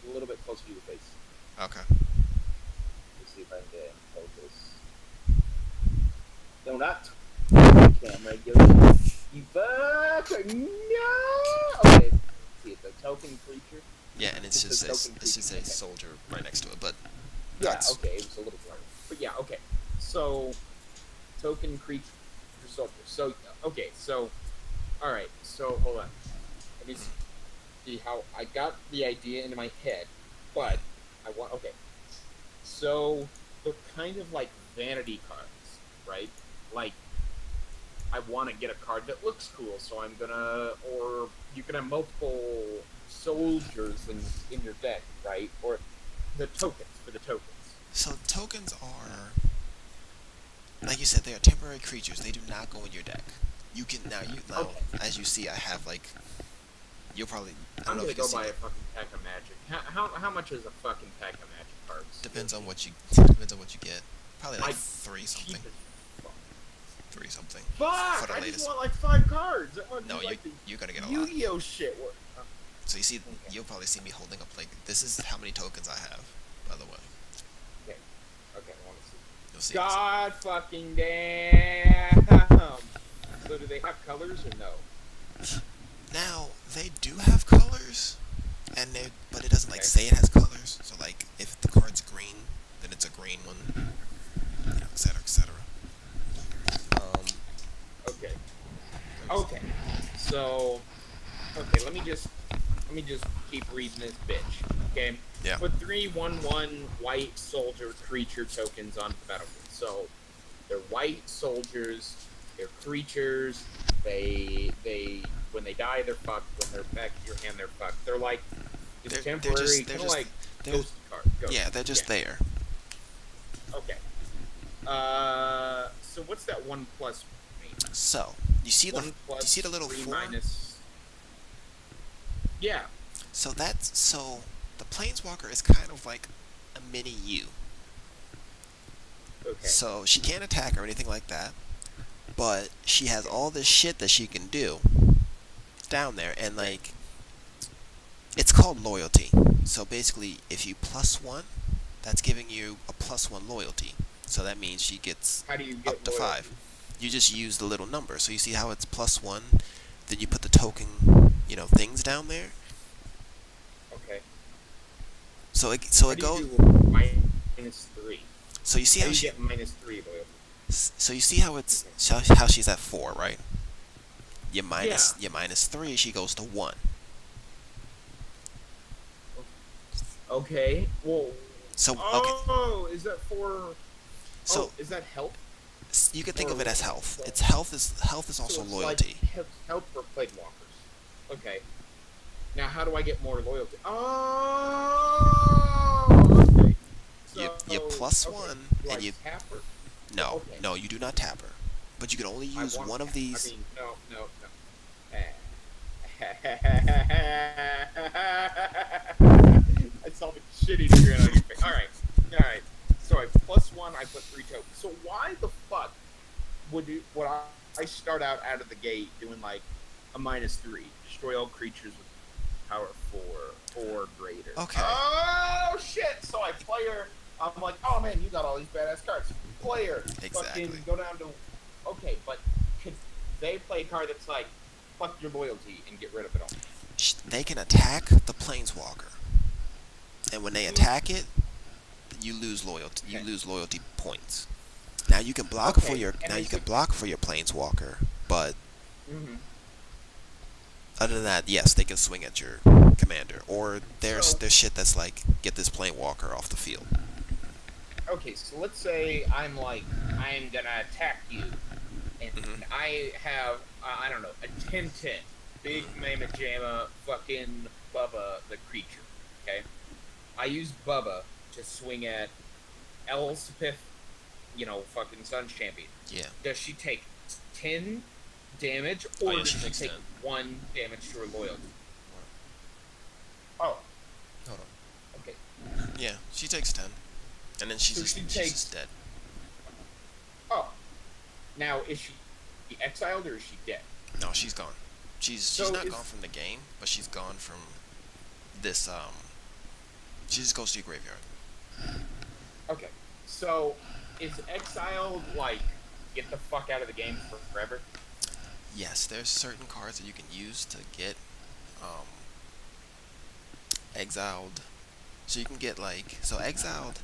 Speaker 3: a little bit closer to your face.
Speaker 1: Okay.
Speaker 3: Let's see if I can get it in focus. No, not camera. You fucker! No. Okay. See it. The token creature.
Speaker 1: Yeah, and
Speaker 3: It's a token
Speaker 1: it should say
Speaker 3: creature.
Speaker 1: soldier right next to it, but
Speaker 3: Yeah,
Speaker 1: that's
Speaker 3: okay, it was a little blurry. But yeah, okay. So, token creature soldier. So, okay, so, alright, so, hold on. Let me see how I got the idea into my head, but okay. So, they're kind of like vanity cards, right? Like, I want to get a card that looks cool, so I'm gonna, or you can have multiple soldiers in your deck, right? Or the tokens, for the tokens.
Speaker 1: so tokens are, like you said, they are temporary creatures. They do not go in your deck. You can now
Speaker 3: Okay.
Speaker 1: as you see, I have like, you'll probably I
Speaker 3: I'm
Speaker 1: don't know
Speaker 3: gonna
Speaker 1: if you
Speaker 3: go
Speaker 1: can
Speaker 3: buy
Speaker 1: see
Speaker 3: a
Speaker 1: it.
Speaker 3: fucking pack of magic. How much is a fucking pack of magic cards?
Speaker 1: Depends on what you get. Probably like
Speaker 3: Like,
Speaker 1: three something.
Speaker 3: Cheap as fuck.
Speaker 1: Three something.
Speaker 3: Fuck!
Speaker 1: For the
Speaker 3: I
Speaker 1: latest.
Speaker 3: just want like 5 cards. I want
Speaker 1: No,
Speaker 3: like
Speaker 1: you're gonna get a
Speaker 3: the
Speaker 1: lot.
Speaker 3: Yu-Gi-Oh shit.
Speaker 1: So you see,
Speaker 3: Okay.
Speaker 1: you'll probably see me holding up like this is how many tokens I have. By the way,
Speaker 3: Okay, I want to see.
Speaker 1: you'll see.
Speaker 3: God fucking damn. So do they have colors or no?
Speaker 1: Now they do have colors, but it doesn't like
Speaker 3: Okay.
Speaker 1: say it has colors. So like if the card's green, then it's a green one, et cetera, et cetera.
Speaker 3: Okay. Okay. So, okay, let me just keep reading this bitch. Okay.
Speaker 1: Yeah.
Speaker 3: Put 3/1/1 white soldier creature tokens onto the battlefield. So, they're white soldiers. They're creatures. They when they die, they're fucked. When they're back to your hand, they're fucked. They're like
Speaker 1: They're
Speaker 3: temporary,
Speaker 1: just
Speaker 3: kind of like
Speaker 1: they're,
Speaker 3: ghost card. Ghost.
Speaker 1: yeah, they're just there.
Speaker 3: Okay. So what's that 1+ mean?
Speaker 1: So you see the
Speaker 3: 1
Speaker 1: you
Speaker 3: plus
Speaker 1: see the little
Speaker 3: 3
Speaker 1: 4.
Speaker 3: minus. Yeah.
Speaker 1: So the planeswalker is kind of like a mini you.
Speaker 3: Okay.
Speaker 1: So she can't attack or anything like that, but she has all this shit that she can do down there, and like it's called loyalty. So basically, if you +1, that's giving you a +1 loyalty. So that means she gets
Speaker 3: How do you get
Speaker 1: up to
Speaker 3: loyalty?
Speaker 1: 5. You just use the little number. So you see how it's +1, then you put the token, things down there.
Speaker 3: Okay.
Speaker 1: So it
Speaker 3: How do
Speaker 1: goes.
Speaker 3: you do -3?
Speaker 1: So you see
Speaker 3: How
Speaker 1: how
Speaker 3: do you
Speaker 1: she.
Speaker 3: get -3 loyalty?
Speaker 1: So you see how it's how she's at 4, right? You minus 3, she goes to 1.
Speaker 3: Okay. Well.
Speaker 1: So okay,
Speaker 3: Oh, is that for?
Speaker 1: so
Speaker 3: is that health?
Speaker 1: you can think of it as health.
Speaker 3: So-
Speaker 1: It's health is also
Speaker 3: So it's
Speaker 1: loyalty.
Speaker 3: Like health for planeswalkers. Okay. Now, how do I get more loyalty? Oh. Okay.
Speaker 1: You +1
Speaker 3: Do I
Speaker 1: and you
Speaker 3: tap her?
Speaker 1: no
Speaker 3: okay.
Speaker 1: no you do not tap her, but you can only
Speaker 3: I
Speaker 1: use
Speaker 3: want
Speaker 1: one of
Speaker 3: tap.
Speaker 1: these.
Speaker 3: I mean, no. I saw the shitty grin on your face. All right. So I +1. I put 3 tokens. So why the fuck would I start out of the gate doing like a -3? Destroy all creatures with power 4 or greater.
Speaker 1: Okay.
Speaker 3: Oh shit! So I play her. I'm like, oh man, you got all these badass cards. Player.
Speaker 1: Exactly.
Speaker 3: Fucking go down to. Okay, but could they play a card that's like, fuck your loyalty and get rid of it all?
Speaker 1: They can attack the planeswalker, and when they attack it, you lose loyalty. You
Speaker 3: Okay.
Speaker 1: lose loyalty points. Now you can block for
Speaker 3: Okay,
Speaker 1: your
Speaker 3: and
Speaker 1: now you
Speaker 3: is
Speaker 1: can
Speaker 3: it-
Speaker 1: block for your planeswalker, but
Speaker 3: Mm-hmm.
Speaker 1: other than that, yes, they can swing at your commander. Or there's
Speaker 3: So-
Speaker 1: shit that's like get this planewalker off the field.
Speaker 3: Okay, so let's say I'm gonna attack you, and
Speaker 1: Mhm.
Speaker 3: I have I don't know, a 10/10 big mammoth jamma fucking Bubba the creature. Okay, I use Bubba to swing at Elspeth, fucking Sun's champion.
Speaker 1: Yeah.
Speaker 3: Does she take 10 damage,
Speaker 1: Oh,
Speaker 3: or
Speaker 1: yeah,
Speaker 3: does
Speaker 1: she
Speaker 3: she
Speaker 1: takes
Speaker 3: take
Speaker 1: 10.
Speaker 3: 1 damage to her loyalty? Oh,
Speaker 1: Hold on.
Speaker 3: okay.
Speaker 1: Yeah, she takes 10. And then she's
Speaker 3: So
Speaker 1: just
Speaker 3: she
Speaker 1: she's
Speaker 3: takes-
Speaker 1: just dead.
Speaker 3: Oh. Now, is she exiled or is she dead?
Speaker 1: No, she's gone. She's
Speaker 3: So
Speaker 1: not
Speaker 3: is-
Speaker 1: gone from the game, but she's gone from this she just goes to your graveyard.
Speaker 3: Okay. So, is exiled, like, get the fuck out of the game forever?
Speaker 1: Yes, there's certain cards that you can use to get exiled. So you can get like exiled.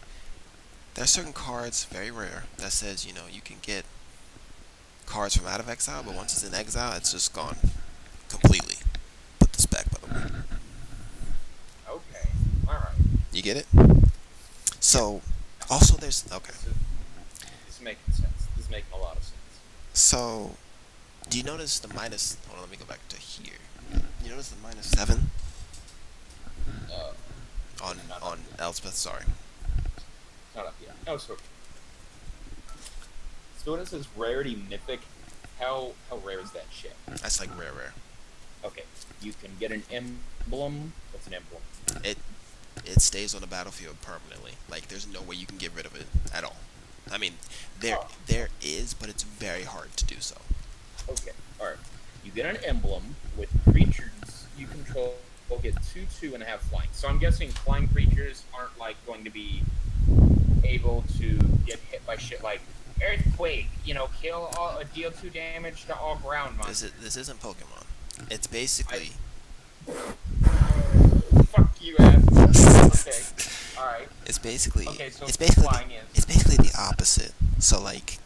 Speaker 1: There are certain cards, very rare, that says, you know, you can get cards from out of exile, but once it's in exile, it's just gone completely. Put this back, by the way.
Speaker 3: Okay. Alright.
Speaker 1: You get it? So, also there's okay.
Speaker 3: This is making sense. This is making a lot of sense.
Speaker 1: So, do you notice the minus? Hold on, let me go back to here. You notice the -7 on Elspeth? Sorry.
Speaker 3: Not up yet. Oh, so. So when it says rarity mythic, how rare is that shit?
Speaker 1: That's like rare.
Speaker 3: Okay. You can get an emblem. What's an emblem?
Speaker 1: It stays on the battlefield permanently. Like there's no way you can get rid of it at all. I mean, there is, but it's very hard to do so.
Speaker 3: Okay. Alright. You get an emblem with creatures you control will get 2/2.5 flying. So I'm guessing flying creatures aren't like going to be able to get hit by shit like earthquake, you know, deal 2 damage to all ground monsters.
Speaker 1: This isn't Pokemon. It's basically
Speaker 3: Fuck you, ass. Okay. Alright.
Speaker 1: it's basically
Speaker 3: Okay, so
Speaker 1: it's basically
Speaker 3: flying is.
Speaker 1: it's basically the opposite. So like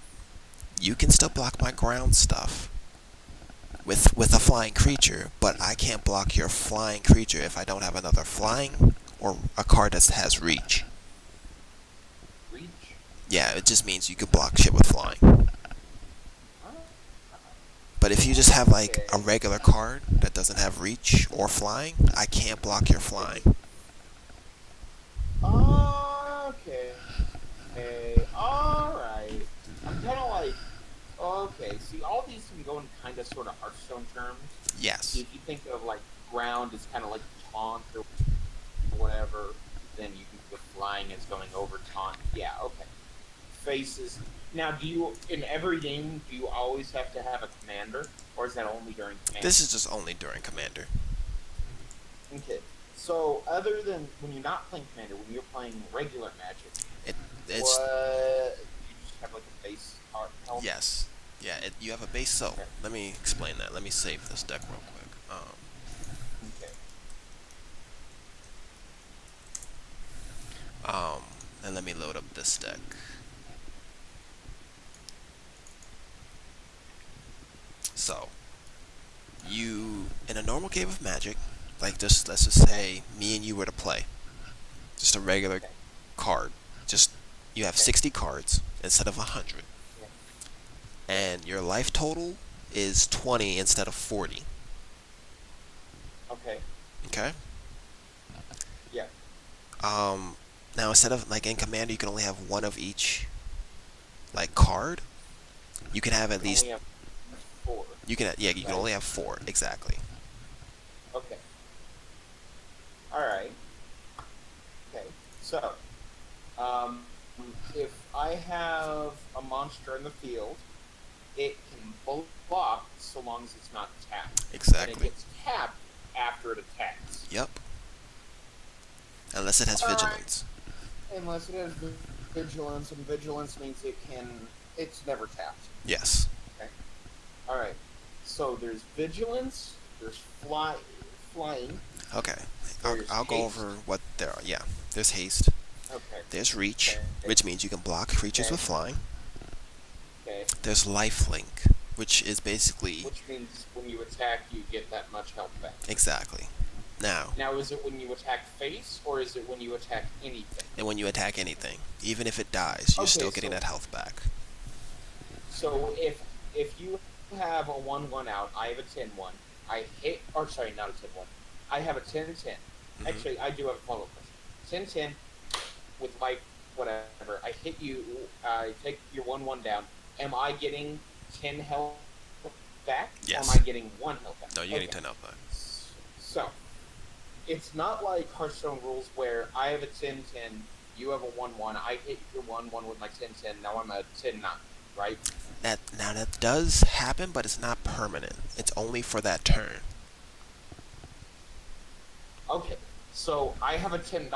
Speaker 1: you can still block my ground stuff with a flying creature, but I can't block your flying creature if I don't have another flying or a card that has reach.
Speaker 3: Reach?
Speaker 1: Yeah, it just means you can block shit with flying. But if you just have like a regular card that doesn't have reach or flying, I can't block your flying.
Speaker 3: Okay. Alright. I'm kind of like, okay, see, all these can go in kind of sort of Hearthstone terms.
Speaker 1: Yes.
Speaker 3: If you think of like ground as kind of like taunt or whatever, then you can put flying as going over taunt. Yeah, okay. Faces. Now, do you, in every game, do you always have to have a commander? Or is that only during commander?
Speaker 1: This is just only during Commander.
Speaker 3: Okay. So, other than when you're not playing commander, when you're playing regular Magic,
Speaker 1: It's
Speaker 3: what? You just have like a base art helmet?
Speaker 1: yes. Yeah, you have a base. So
Speaker 3: Okay.
Speaker 1: let me explain that. Let me save this deck real quick.
Speaker 3: Okay.
Speaker 1: And let me load up this deck. So, you in a normal game of Magic, like just let's just say me and you were to play, just a regular
Speaker 3: Okay.
Speaker 1: card. Just you have 60 cards instead of 100,
Speaker 3: Yeah.
Speaker 1: and your life total is 20 instead of 40.
Speaker 3: Okay.
Speaker 1: Okay.
Speaker 3: Yeah.
Speaker 1: Now instead of like in Commander, you can only have one of each, like card. You can have at
Speaker 3: You
Speaker 1: least
Speaker 3: only have 4.
Speaker 1: you can you can
Speaker 3: Right.
Speaker 1: only have 4 exactly.
Speaker 3: Okay. Alright. Okay. So, if I have a monster in the field, it can block so long as it's not tapped. And it
Speaker 1: Exactly.
Speaker 3: gets tapped after it attacks.
Speaker 1: Yep. Unless it has
Speaker 3: Alright.
Speaker 1: vigilance.
Speaker 3: Unless it has vigilance, and vigilance means it's never tapped.
Speaker 1: Yes.
Speaker 3: Alright. So there's vigilance, there's flying.
Speaker 1: Okay.
Speaker 3: There's
Speaker 1: I'll go
Speaker 3: haste.
Speaker 1: over what there are. Yeah. There's haste.
Speaker 3: Okay.
Speaker 1: There's reach,
Speaker 3: Okay.
Speaker 1: which means you can block creatures
Speaker 3: Okay.
Speaker 1: with flying.
Speaker 3: Okay.
Speaker 1: There's lifelink, which is basically
Speaker 3: Which means when you attack, you get that much health back.
Speaker 1: exactly. Now,
Speaker 3: Now, is it when you attack face, or is it when you attack anything?
Speaker 1: and when you attack anything, even if it dies, you're
Speaker 3: Okay,
Speaker 1: still getting
Speaker 3: so-
Speaker 1: that health back.
Speaker 3: So if you have a 1/1 out, I have a 10/1. I hit, or sorry, not a 10/1. I have a 10/10.
Speaker 1: Mhm.
Speaker 3: Actually, I do have a follow-up question. 10/10 with like whatever. I hit you. I take your 1/1 down. Am I getting 10 health back,
Speaker 1: Yes.
Speaker 3: or am I getting 1 health back?
Speaker 1: No, you're getting
Speaker 3: Okay.
Speaker 1: 10 health back.
Speaker 3: So, it's not like Hearthstone rules where I have a 10-10, you have a 1-1, I hit your 1-1 with my 10-10, now I'm a 10-9, right?
Speaker 1: That does happen, but it's not permanent. It's only for that turn.
Speaker 3: Okay, so I have a 10-9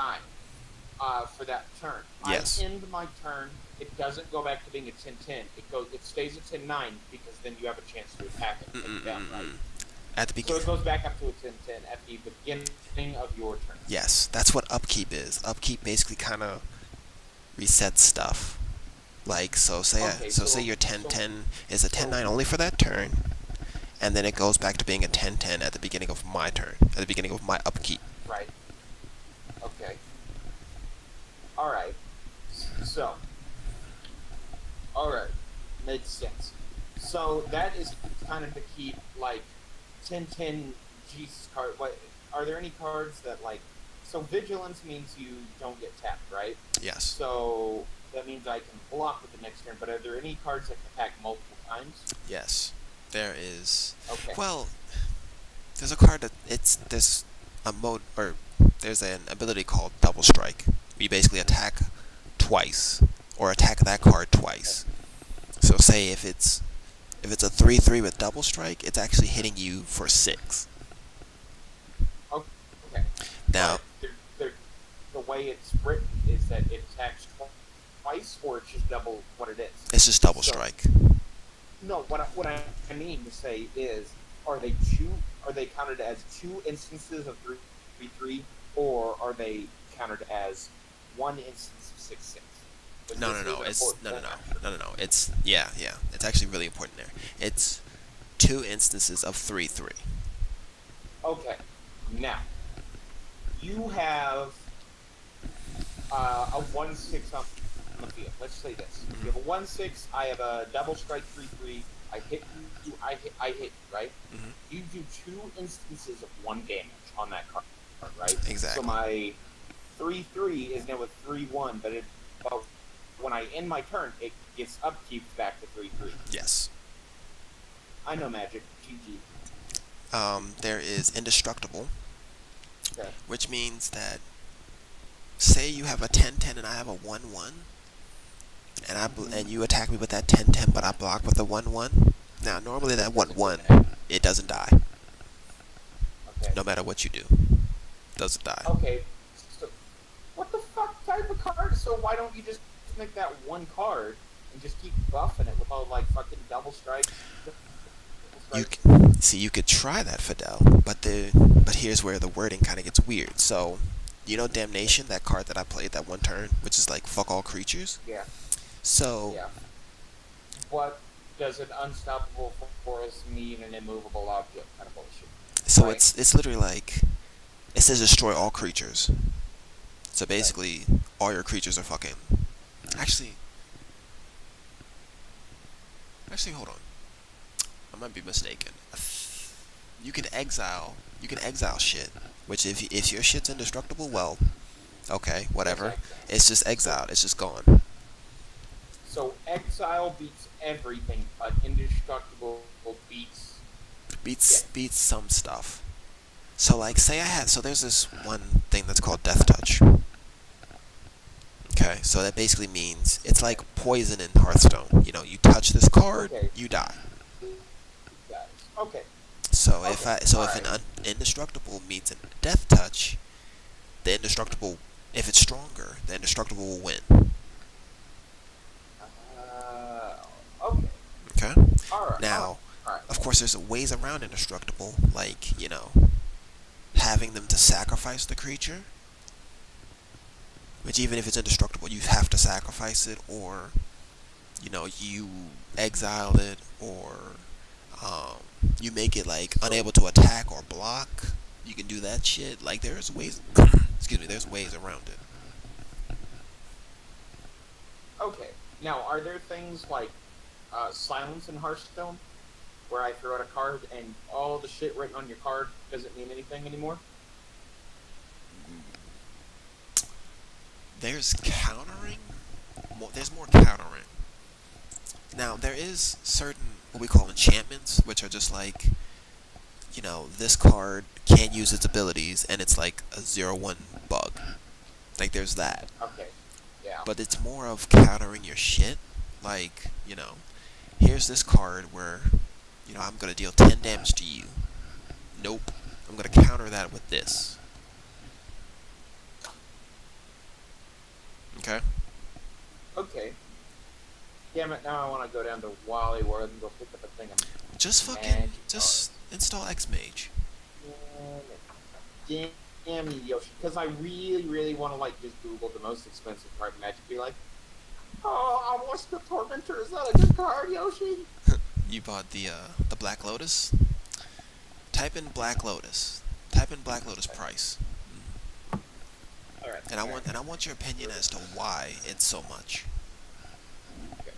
Speaker 3: for that turn.
Speaker 1: Yes.
Speaker 3: I end my turn, it doesn't go back to being a 10-10, it stays a 10-9 because then you have a chance to attack it. Take it down, right?
Speaker 1: At the
Speaker 3: So
Speaker 1: beginning.
Speaker 3: it goes back up to a 10-10 at the beginning of your turn.
Speaker 1: Yes, that's what upkeep is. Upkeep basically kind of resets stuff. Like,
Speaker 3: Okay,
Speaker 1: say your 10-10 is a 10-9 only for that turn, and then it goes back to being a 10-10 at the beginning of my turn, at the beginning of my upkeep.
Speaker 3: Right. Okay. Alright. So. Alright. Makes sense. So that is kind of to keep, like, 10-10 Jesus card. What, are there any cards that, like... So Vigilance means you don't get tapped, right?
Speaker 1: Yes.
Speaker 3: So that means I can block with the next turn, but are there any cards that can attack multiple times?
Speaker 1: Yes. There is.
Speaker 3: Okay.
Speaker 1: Well, there's a card that there's a mode, or there's an ability called Double Strike. You basically attack twice, or attack that card twice. So say if it's a 3/3 with Double Strike, it's actually hitting you for 6.
Speaker 3: Okay.
Speaker 1: Now,
Speaker 3: But the way it's written is that it attacks twice, or it's just double what it is.
Speaker 1: it's just Double
Speaker 3: So-
Speaker 1: Strike.
Speaker 3: No, what I mean to say is, are they counted as 2 instances of 3/3, or are they counted as 1 instance of 6/6?
Speaker 1: No. It's yeah. It's actually really important there. It's 2 instances of 3/3.
Speaker 3: Okay, now you have a 1/6 on the field. Let's say this: you have a 1/6. I have a double strike 3/3. I hit you. I hit you, right?
Speaker 1: Mhm.
Speaker 3: You do 2 instances of 1 damage on that card, right?
Speaker 1: Exactly.
Speaker 3: So my 3/3 is now a 3/1, but when I end my turn, it gets upkeep back to 3/3.
Speaker 1: Yes.
Speaker 3: I know Magic. GG.
Speaker 1: There is Indestructible,
Speaker 3: Okay.
Speaker 1: which means that say you have a 10-10 and I have a 1/1, and you attack me with that 10-10, but I block with the 1/1. Now normally that 1/1 it doesn't die,
Speaker 3: Okay.
Speaker 1: no matter what you do, doesn't die.
Speaker 3: Okay, so what the fuck type of card? So why don't you just make that 1 card and just keep buffing it with all like fucking double strikes?
Speaker 1: You could try that, Fidel, but here's where the wording kind of gets weird. So, you know, Damnation, that card that I played that one turn, which is like fuck all creatures.
Speaker 3: Yeah.
Speaker 1: So
Speaker 3: Yeah. What does an unstoppable force mean an immovable object? Kind of bullshit.
Speaker 1: So
Speaker 3: Right.
Speaker 1: it's literally like it says destroy all creatures. So basically, all your creatures are fucking. Actually, hold on. I might be mistaken. You can exile shit. Which if your shit's indestructible, well, okay, whatever.
Speaker 3: Exactly.
Speaker 1: It's just exiled. It's just gone.
Speaker 3: So exile beats everything, but indestructible beats.
Speaker 1: Beats some stuff. So like, so there's this one thing that's called Death Touch. Okay, so that basically means it's like poison in Hearthstone. You know, you touch this card,
Speaker 3: Okay.
Speaker 1: you die.
Speaker 3: Guys. Okay.
Speaker 1: So
Speaker 3: Okay,
Speaker 1: if
Speaker 3: alright.
Speaker 1: an indestructible meets a Death Touch, the indestructible, if it's stronger, the indestructible will win.
Speaker 3: Okay.
Speaker 1: Okay.
Speaker 3: All right.
Speaker 1: Now,
Speaker 3: All right.
Speaker 1: of course, there's ways around indestructible, like, you know, having them to sacrifice the creature. Which even if it's indestructible, you have to sacrifice it, or, you know, you exile it, or you make it like unable to attack or block. You can do that shit. Like there's ways. There's ways around it.
Speaker 3: Okay. Now, are there things like silence in Hearthstone, where I throw out a card and all the shit written on your card doesn't mean anything anymore?
Speaker 1: There's countering. There's more countering. Now there is certain. what we call enchantments, which are just like, this card can't use its abilities, and it's like a 0/1 bug. Like, there's that.
Speaker 3: Okay. Yeah.
Speaker 1: But it's more of countering your shit. Like, here's this card where, I'm gonna deal 10 damage to you. Nope. I'm gonna counter that with this. Okay?
Speaker 3: Okay. Damn it! Now I want to go down to Wally World and go pick up a thing of
Speaker 1: Just fucking,
Speaker 3: magic
Speaker 1: just install Xmage.
Speaker 3: Damn you, Yoshi. Because I really, really want to, like, just Google the most expensive card in Magic. Be like, oh, I watched the Tormentor. Is that a good card, Yoshi?
Speaker 1: You bought the Black Lotus? Type in Black Lotus. Type in Black Lotus price.
Speaker 3: Alright.
Speaker 1: And I want your opinion as to why it's so much.
Speaker 3: Okay.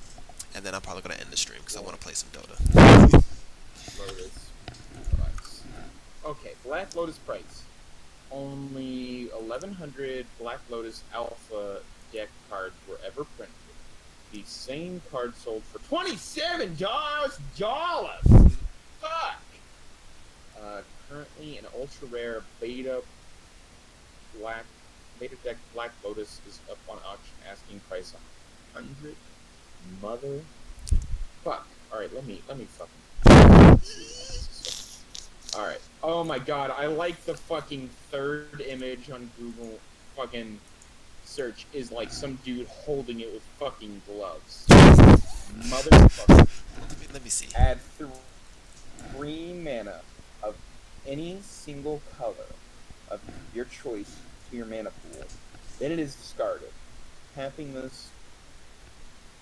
Speaker 1: And then I'm probably gonna end the stream because I want to play some Dota.
Speaker 3: Lotus price. Okay, Black Lotus price. Only 1,100 Black Lotus Alpha deck cards were ever printed. The same card sold for $27. Fuck. Currently, an ultra rare beta deck Black Lotus is up on auction, asking price 100. Mother. Fuck. All right, let me fucking. All right. Oh my god, I like the fucking third image on Google fucking search is like some dude holding it with fucking gloves. Motherfucker.
Speaker 1: Let me see.
Speaker 3: Add 3 mana of any single color of your choice to your mana pool. Then it is discarded. Tapping this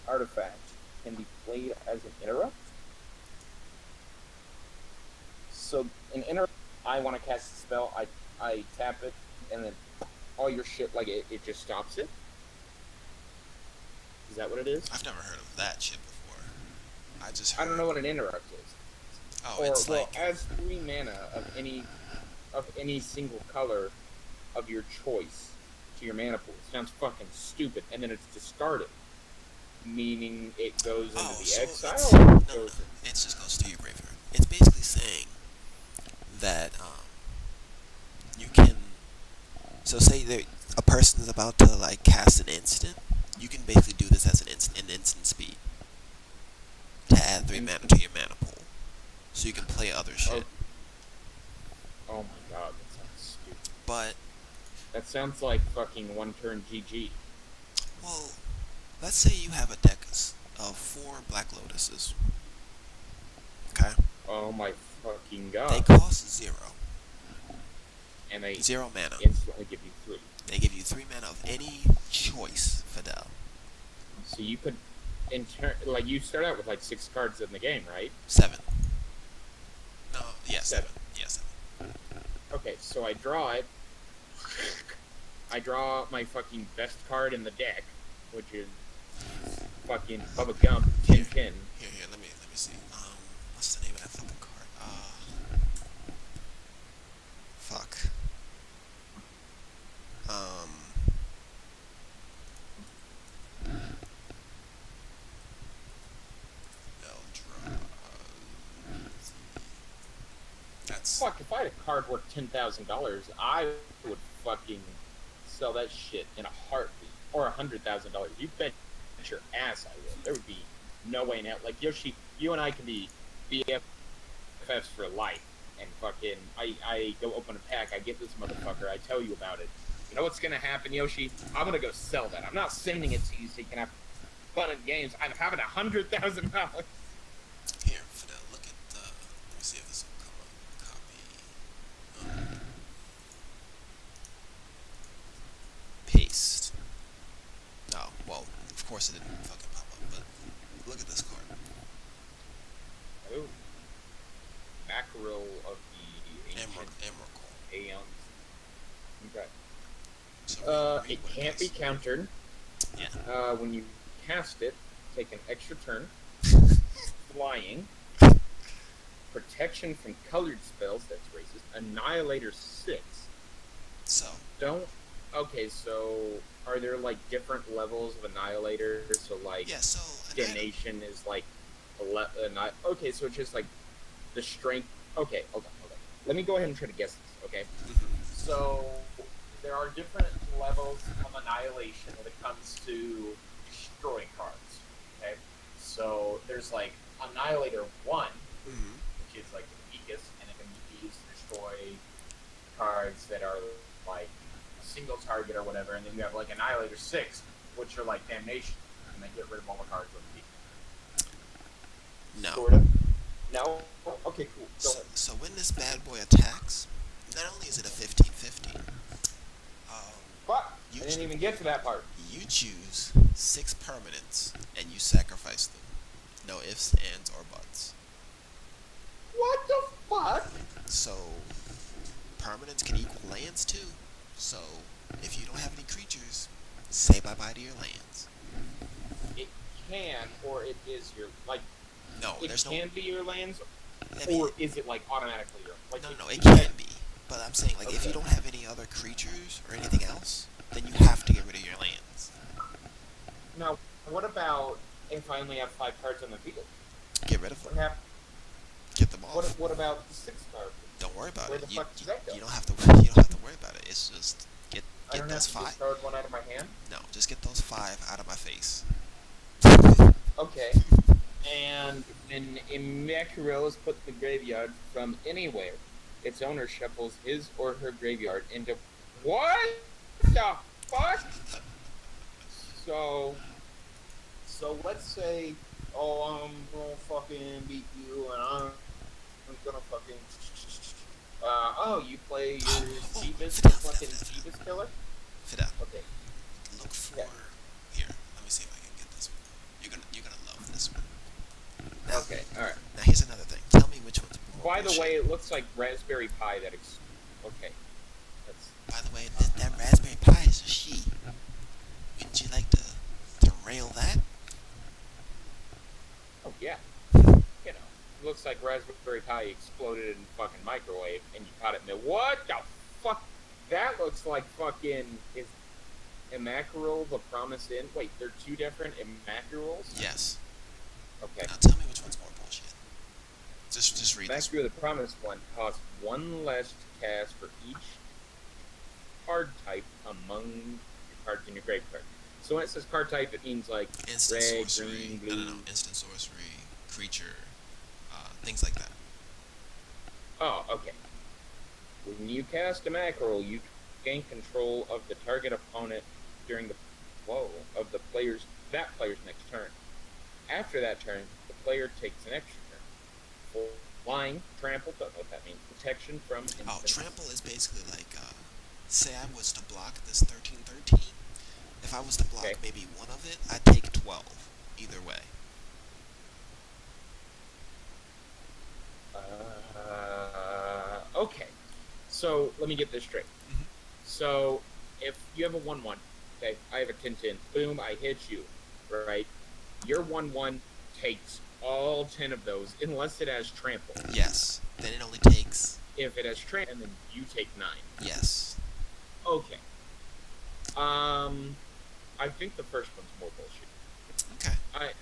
Speaker 3: artifact can be played as an interrupt. So an interrupt, I want to cast a spell, I tap it, and then all your shit, like it just stops it. Is that what it is?
Speaker 1: I've never heard of that shit before.
Speaker 3: I don't know what an interrupt is.
Speaker 1: Oh,
Speaker 3: Or,
Speaker 1: it's
Speaker 3: well,
Speaker 1: like
Speaker 3: adds 3 mana of any single color of your choice to your mana pool. Sounds fucking stupid. And then it's discarded, meaning it goes into the
Speaker 1: so
Speaker 3: exile.
Speaker 1: it's-
Speaker 3: Or
Speaker 1: no,
Speaker 3: it goes
Speaker 1: it just goes to your graveyard. It's basically saying that you can. So say that a person is about to like cast an instant, you can basically do this as an instant speed to add 3 mana to your mana pool, so you can play other shit.
Speaker 3: Oh my god, that sounds stupid.
Speaker 1: But
Speaker 3: That sounds like fucking one turn GG.
Speaker 1: well, let's say you have a deck of 4 Black Lotuses. Okay,
Speaker 3: Oh my fucking
Speaker 1: they
Speaker 3: god.
Speaker 1: cost 0,
Speaker 3: And they
Speaker 1: 0 mana.
Speaker 3: instantly give you 3.
Speaker 1: They give you 3 mana of any choice, Fidel.
Speaker 3: So you could, like, you start out with like 6 cards in the game, right?
Speaker 1: 7. No, yeah, 7.
Speaker 3: 7.
Speaker 1: Yeah, 7.
Speaker 3: Okay, so I draw it. I draw my fucking best card in the deck, which is fucking Bubba Gump Tin Tin.
Speaker 1: Here, let me see. What's the name of that fucking card? Fuck. That's
Speaker 3: Fuck, if I had a card worth $10,000, I would fucking sell that shit in a heartbeat. Or $100,000. You bet your ass I would. There would be no way in hell. Like, Yoshi, you and I can be BFFs for life. And fucking, I go open a pack, I get this motherfucker, I tell you about it. You know what's gonna happen, Yoshi? I'm gonna go sell that. I'm not sending it to you so you can have fun in games. I'm having $100,000.
Speaker 1: here, Fidel. Look at the. Let me see if this will come up. Copy. Paste. Oh, well, of course it didn't fucking pop up. But look at this card.
Speaker 3: Oh. Mackerel of the ancient
Speaker 1: Emerald.
Speaker 3: aeons. Okay.
Speaker 1: So read
Speaker 3: It
Speaker 1: what
Speaker 3: can't be
Speaker 1: does.
Speaker 3: countered.
Speaker 1: Yeah.
Speaker 3: When you cast it, take an extra turn. Flying. Protection from colored spells, that's racist. Annihilator 6.
Speaker 1: So
Speaker 3: Okay, so are there like different levels of Annihilator? So like
Speaker 1: yeah. So
Speaker 3: Damnation is like Okay, so it's just like the strength. Okay. Let me go ahead and try to guess this. Okay. So there are different levels of annihilation when it comes to destroying cards. Okay. So there's like Annihilator 1,
Speaker 1: Mm-hmm.
Speaker 3: which is like the weakest, and it can be used to destroy cards that are like a single target or whatever. And then you have like Annihilator 6, which are like Damnation, and they get rid of all the cards on the field.
Speaker 1: No.
Speaker 3: Sort of. No? Okay, cool. Go
Speaker 1: So,
Speaker 3: ahead.
Speaker 1: so when this bad boy attacks, not only is it a 15-15,
Speaker 3: Fuck!
Speaker 1: You
Speaker 3: I didn't
Speaker 1: ch-
Speaker 3: even get to that part.
Speaker 1: you choose 6 permanents and you sacrifice them. No ifs, ands, or buts.
Speaker 3: What the fuck?
Speaker 1: So permanents can equal lands too. So if you don't have any creatures, say bye-bye to your lands.
Speaker 3: It can, or it is your, like,
Speaker 1: No,
Speaker 3: it
Speaker 1: there's no.
Speaker 3: can be your lands,
Speaker 1: I mean,
Speaker 3: or is it, like, automatically your, like,
Speaker 1: no, it
Speaker 3: you
Speaker 1: can be. But I'm saying, like, if you
Speaker 3: Okay.
Speaker 1: don't have any other creatures or anything else, then you have to get rid of your lands.
Speaker 3: Now, what about if I only have 5 cards on the field?
Speaker 1: Get rid of
Speaker 3: What
Speaker 1: them.
Speaker 3: hap-
Speaker 1: Get them off.
Speaker 3: What about the 6 cards?
Speaker 1: Don't worry about
Speaker 3: Where
Speaker 1: it.
Speaker 3: the
Speaker 1: You,
Speaker 3: fuck does that go?
Speaker 1: you don't have to. You don't have to worry about it. It's just
Speaker 3: I
Speaker 1: get
Speaker 3: don't
Speaker 1: those
Speaker 3: have to
Speaker 1: 5.
Speaker 3: discard one out of my hand?
Speaker 1: No, just get those 5 out of my face.
Speaker 3: Okay. And an Immaculate is put in the graveyard from anywhere. Its owner shuffles his or her graveyard into... What the fuck? So let's say, oh, I'm gonna fucking beat you, and I'm gonna fucking... oh, you play your Jeebus, fucking Jeebus killer?
Speaker 1: Fidel,
Speaker 3: Okay.
Speaker 1: look for.
Speaker 3: Yeah.
Speaker 1: Here, let me see if I can get this one. You're gonna love this one. Now,
Speaker 3: Okay, alright.
Speaker 1: Now here's another thing. Tell me which one's more
Speaker 3: By the
Speaker 1: bullshit.
Speaker 3: way, it looks like Raspberry Pi that okay. That's...
Speaker 1: By the way, that Raspberry Pi is a she. Wouldn't you like to rail that?
Speaker 3: Oh, yeah. You know, it looks like Raspberry Pi exploded in fucking microwave, and you caught it in the... What the fuck? That looks like fucking... Is Immaculate the Promised End? Wait, they're 2 different Immaculates?
Speaker 1: Yes.
Speaker 3: Okay.
Speaker 1: Now tell me which one's more bullshit. Just read this.
Speaker 3: Immaculate the Promised One costs 1 less to cast for each card type among your cards in your graveyard. So when it says card type, it means like
Speaker 1: Instant
Speaker 3: red,
Speaker 1: sorcery.
Speaker 3: green, blue.
Speaker 1: No. Instant sorcery, creature, things like that.
Speaker 3: Oh, okay. When you cast a mackerel, you gain control of the target opponent during the flow of that player's next turn. After that turn, the player takes an extra turn. Flying, trample, don't know what that means. Protection from
Speaker 1: Oh,
Speaker 3: instants.
Speaker 1: trample is basically like, say I was to block this 13-13. If I was to block
Speaker 3: Okay.
Speaker 1: maybe one of it, I'd take 12. Either way.
Speaker 3: Okay. So, let me get this straight.
Speaker 1: Mhm.
Speaker 3: So, if you have a 1-1, okay, I have a 10-10, boom, I hit you, right? Your 1-1 takes all 10 of those, unless it has trample.
Speaker 1: Yes. Then it only takes.
Speaker 3: If it has trample, then you take 9.
Speaker 1: Yes.
Speaker 3: Okay. I think the first one's more bullshit.
Speaker 1: Okay.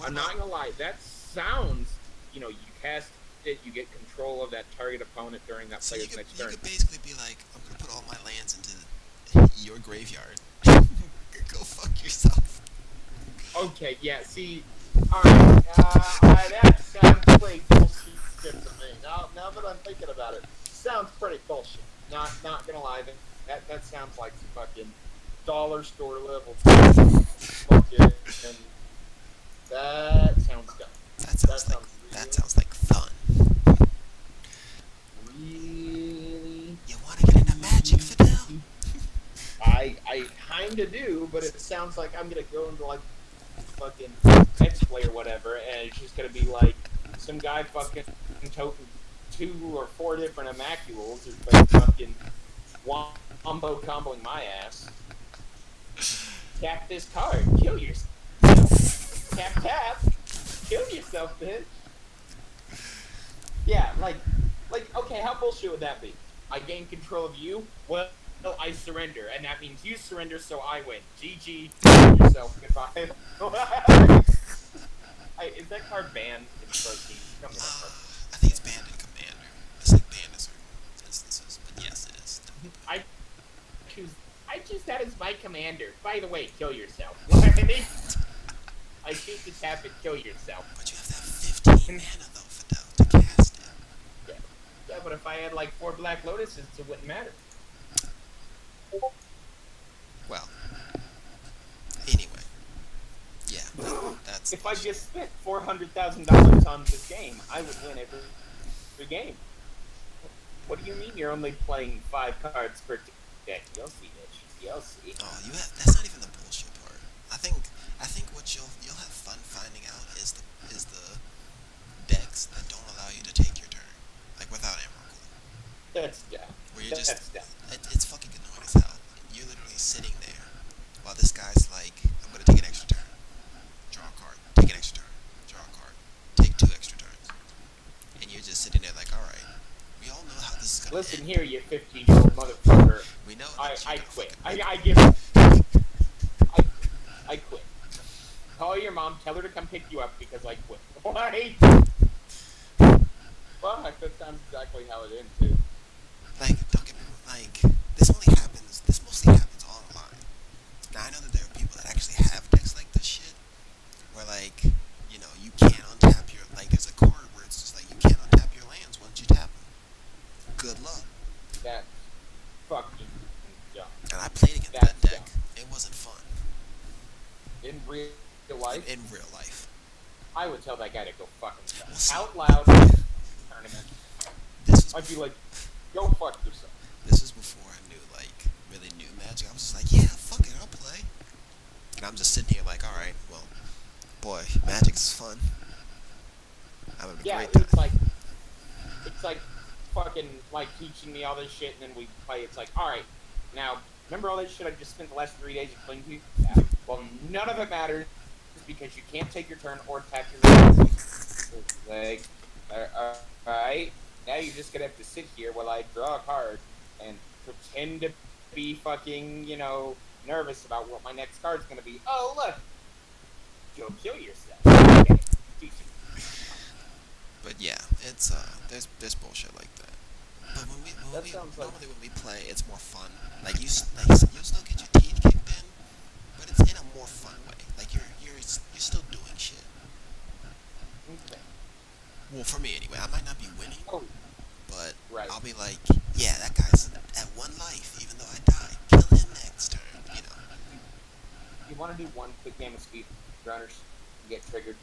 Speaker 3: I'm not gonna lie, that sounds, you cast it, you get control of that target opponent during that
Speaker 1: So you
Speaker 3: player's
Speaker 1: could,
Speaker 3: next
Speaker 1: you
Speaker 3: turn.
Speaker 1: could basically be like, I'm gonna put all my lands into your graveyard. Go fuck yourself.
Speaker 3: Okay, yeah, see, alright, that sounds pretty bullshit to me. Now that I'm thinking about it, sounds pretty bullshit. Not gonna lie, that sounds like some fucking dollar store level fucking, and that sounds dumb.
Speaker 1: That sounds like fun.
Speaker 3: Really?
Speaker 1: You wanna get into magic, Fidel?
Speaker 3: I kinda do, but it sounds like I'm gonna go into like fucking X-Play or whatever, and it's just gonna be like some guy fucking toting 2 or 4 different Immaculates, who's like fucking wombo comboing my ass. Tap this card, kill yourself. Tap, kill yourself, bitch. Yeah, like, okay, how bullshit would that be? I gain control of you? Well, I surrender, and that means you surrender, so I win. GG, kill yourself, goodbye. Is that card banned in Protein? Tell me that card.
Speaker 1: I think it's banned in Commander. It's like banned in certain instances, but yes, it is.
Speaker 3: I choose that as my commander. By the way, kill yourself. I choose to tap and kill yourself.
Speaker 1: But you have to have 15 mana though, Fidel, to cast it.
Speaker 3: Yeah, but if I had like 4 Black Lotuses, it wouldn't matter.
Speaker 1: Well, anyway, yeah, that's.
Speaker 3: If I just spent $400,000 on this game, I would win every game. What do you mean you're only playing 5 cards per deck? You'll see, bitch. You'll see.
Speaker 1: Oh, you have. That's not even the bullshit part. I think what you'll have fun finding out is the decks that don't allow you to take your turn, like without Emrakul.
Speaker 3: That's dumb.
Speaker 1: Where you're
Speaker 3: That's
Speaker 1: just,
Speaker 3: dumb.
Speaker 1: it's fucking annoying as hell. You're literally sitting there while this guy's like, I'm gonna take an extra turn, draw a card, take an extra turn, draw a card, take 2 extra turns, and you're just sitting there like, all right, we all know how this is gonna
Speaker 3: Listen
Speaker 1: end.
Speaker 3: here, you 15-year-old motherfucker.
Speaker 1: We know.
Speaker 3: I
Speaker 1: that you don't
Speaker 3: quit.
Speaker 1: fucking
Speaker 3: I
Speaker 1: win.
Speaker 3: give up. I quit. Call your mom, tell her to come pick you up because I quit. Why? Fuck, that sounds exactly how it ends too.
Speaker 1: Like, don't get me wrong, like, this mostly happens online. Now, I know that there are people that actually have decks like this shit, where, like, you know, you can't untap your, like, there's a card where it's just like, you can't untap your lands once you tap them. Good luck.
Speaker 3: That's fucking dumb.
Speaker 1: And I played against
Speaker 3: That's
Speaker 1: that deck.
Speaker 3: dumb.
Speaker 1: It wasn't fun.
Speaker 3: In real life,
Speaker 1: In real life.
Speaker 3: I would tell that guy to go fuck himself.
Speaker 1: Well, see,
Speaker 3: Out loud, tournament.
Speaker 1: This was,
Speaker 3: I'd be like, go fuck yourself.
Speaker 1: this was before I knew, like, really knew Magic. I was just like, yeah, fuck it, I'll play. And I'm just sitting here like, alright, well, boy, Magic's fun. I'm having a
Speaker 3: Yeah,
Speaker 1: great time.
Speaker 3: it's like fucking like teaching me all this shit, and then we play. It's like, all right, now remember all this shit I just spent the last 3 days explaining to you? Yeah. Well, none of it matters because you can't take your turn or tap your land. Like, all right, now you're just gonna have to sit here while I draw a card and pretend to be fucking, you know, nervous about what my next card's gonna be. Oh, look, you'll kill yourself. Okay, teach me.
Speaker 1: But yeah, it's there's bullshit like that. But
Speaker 3: That sounds like-
Speaker 1: normally when we play, it's more fun. Like you'll still get your teeth kicked in, but it's in a more fun way. Like you're still doing shit.
Speaker 3: Okay.
Speaker 1: Well, for me anyway, I might not be winning,
Speaker 3: Oh,
Speaker 1: but
Speaker 3: right.
Speaker 1: I'll be like, yeah, that guy's at 1 life, even though I died. Kill him next turn, you know.
Speaker 3: You want to do one quick game of speed runners and get triggered?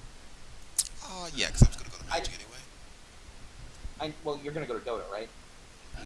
Speaker 1: Oh yeah, because I was gonna go to Magic anyway.
Speaker 3: Well, you're gonna go to Dota, right?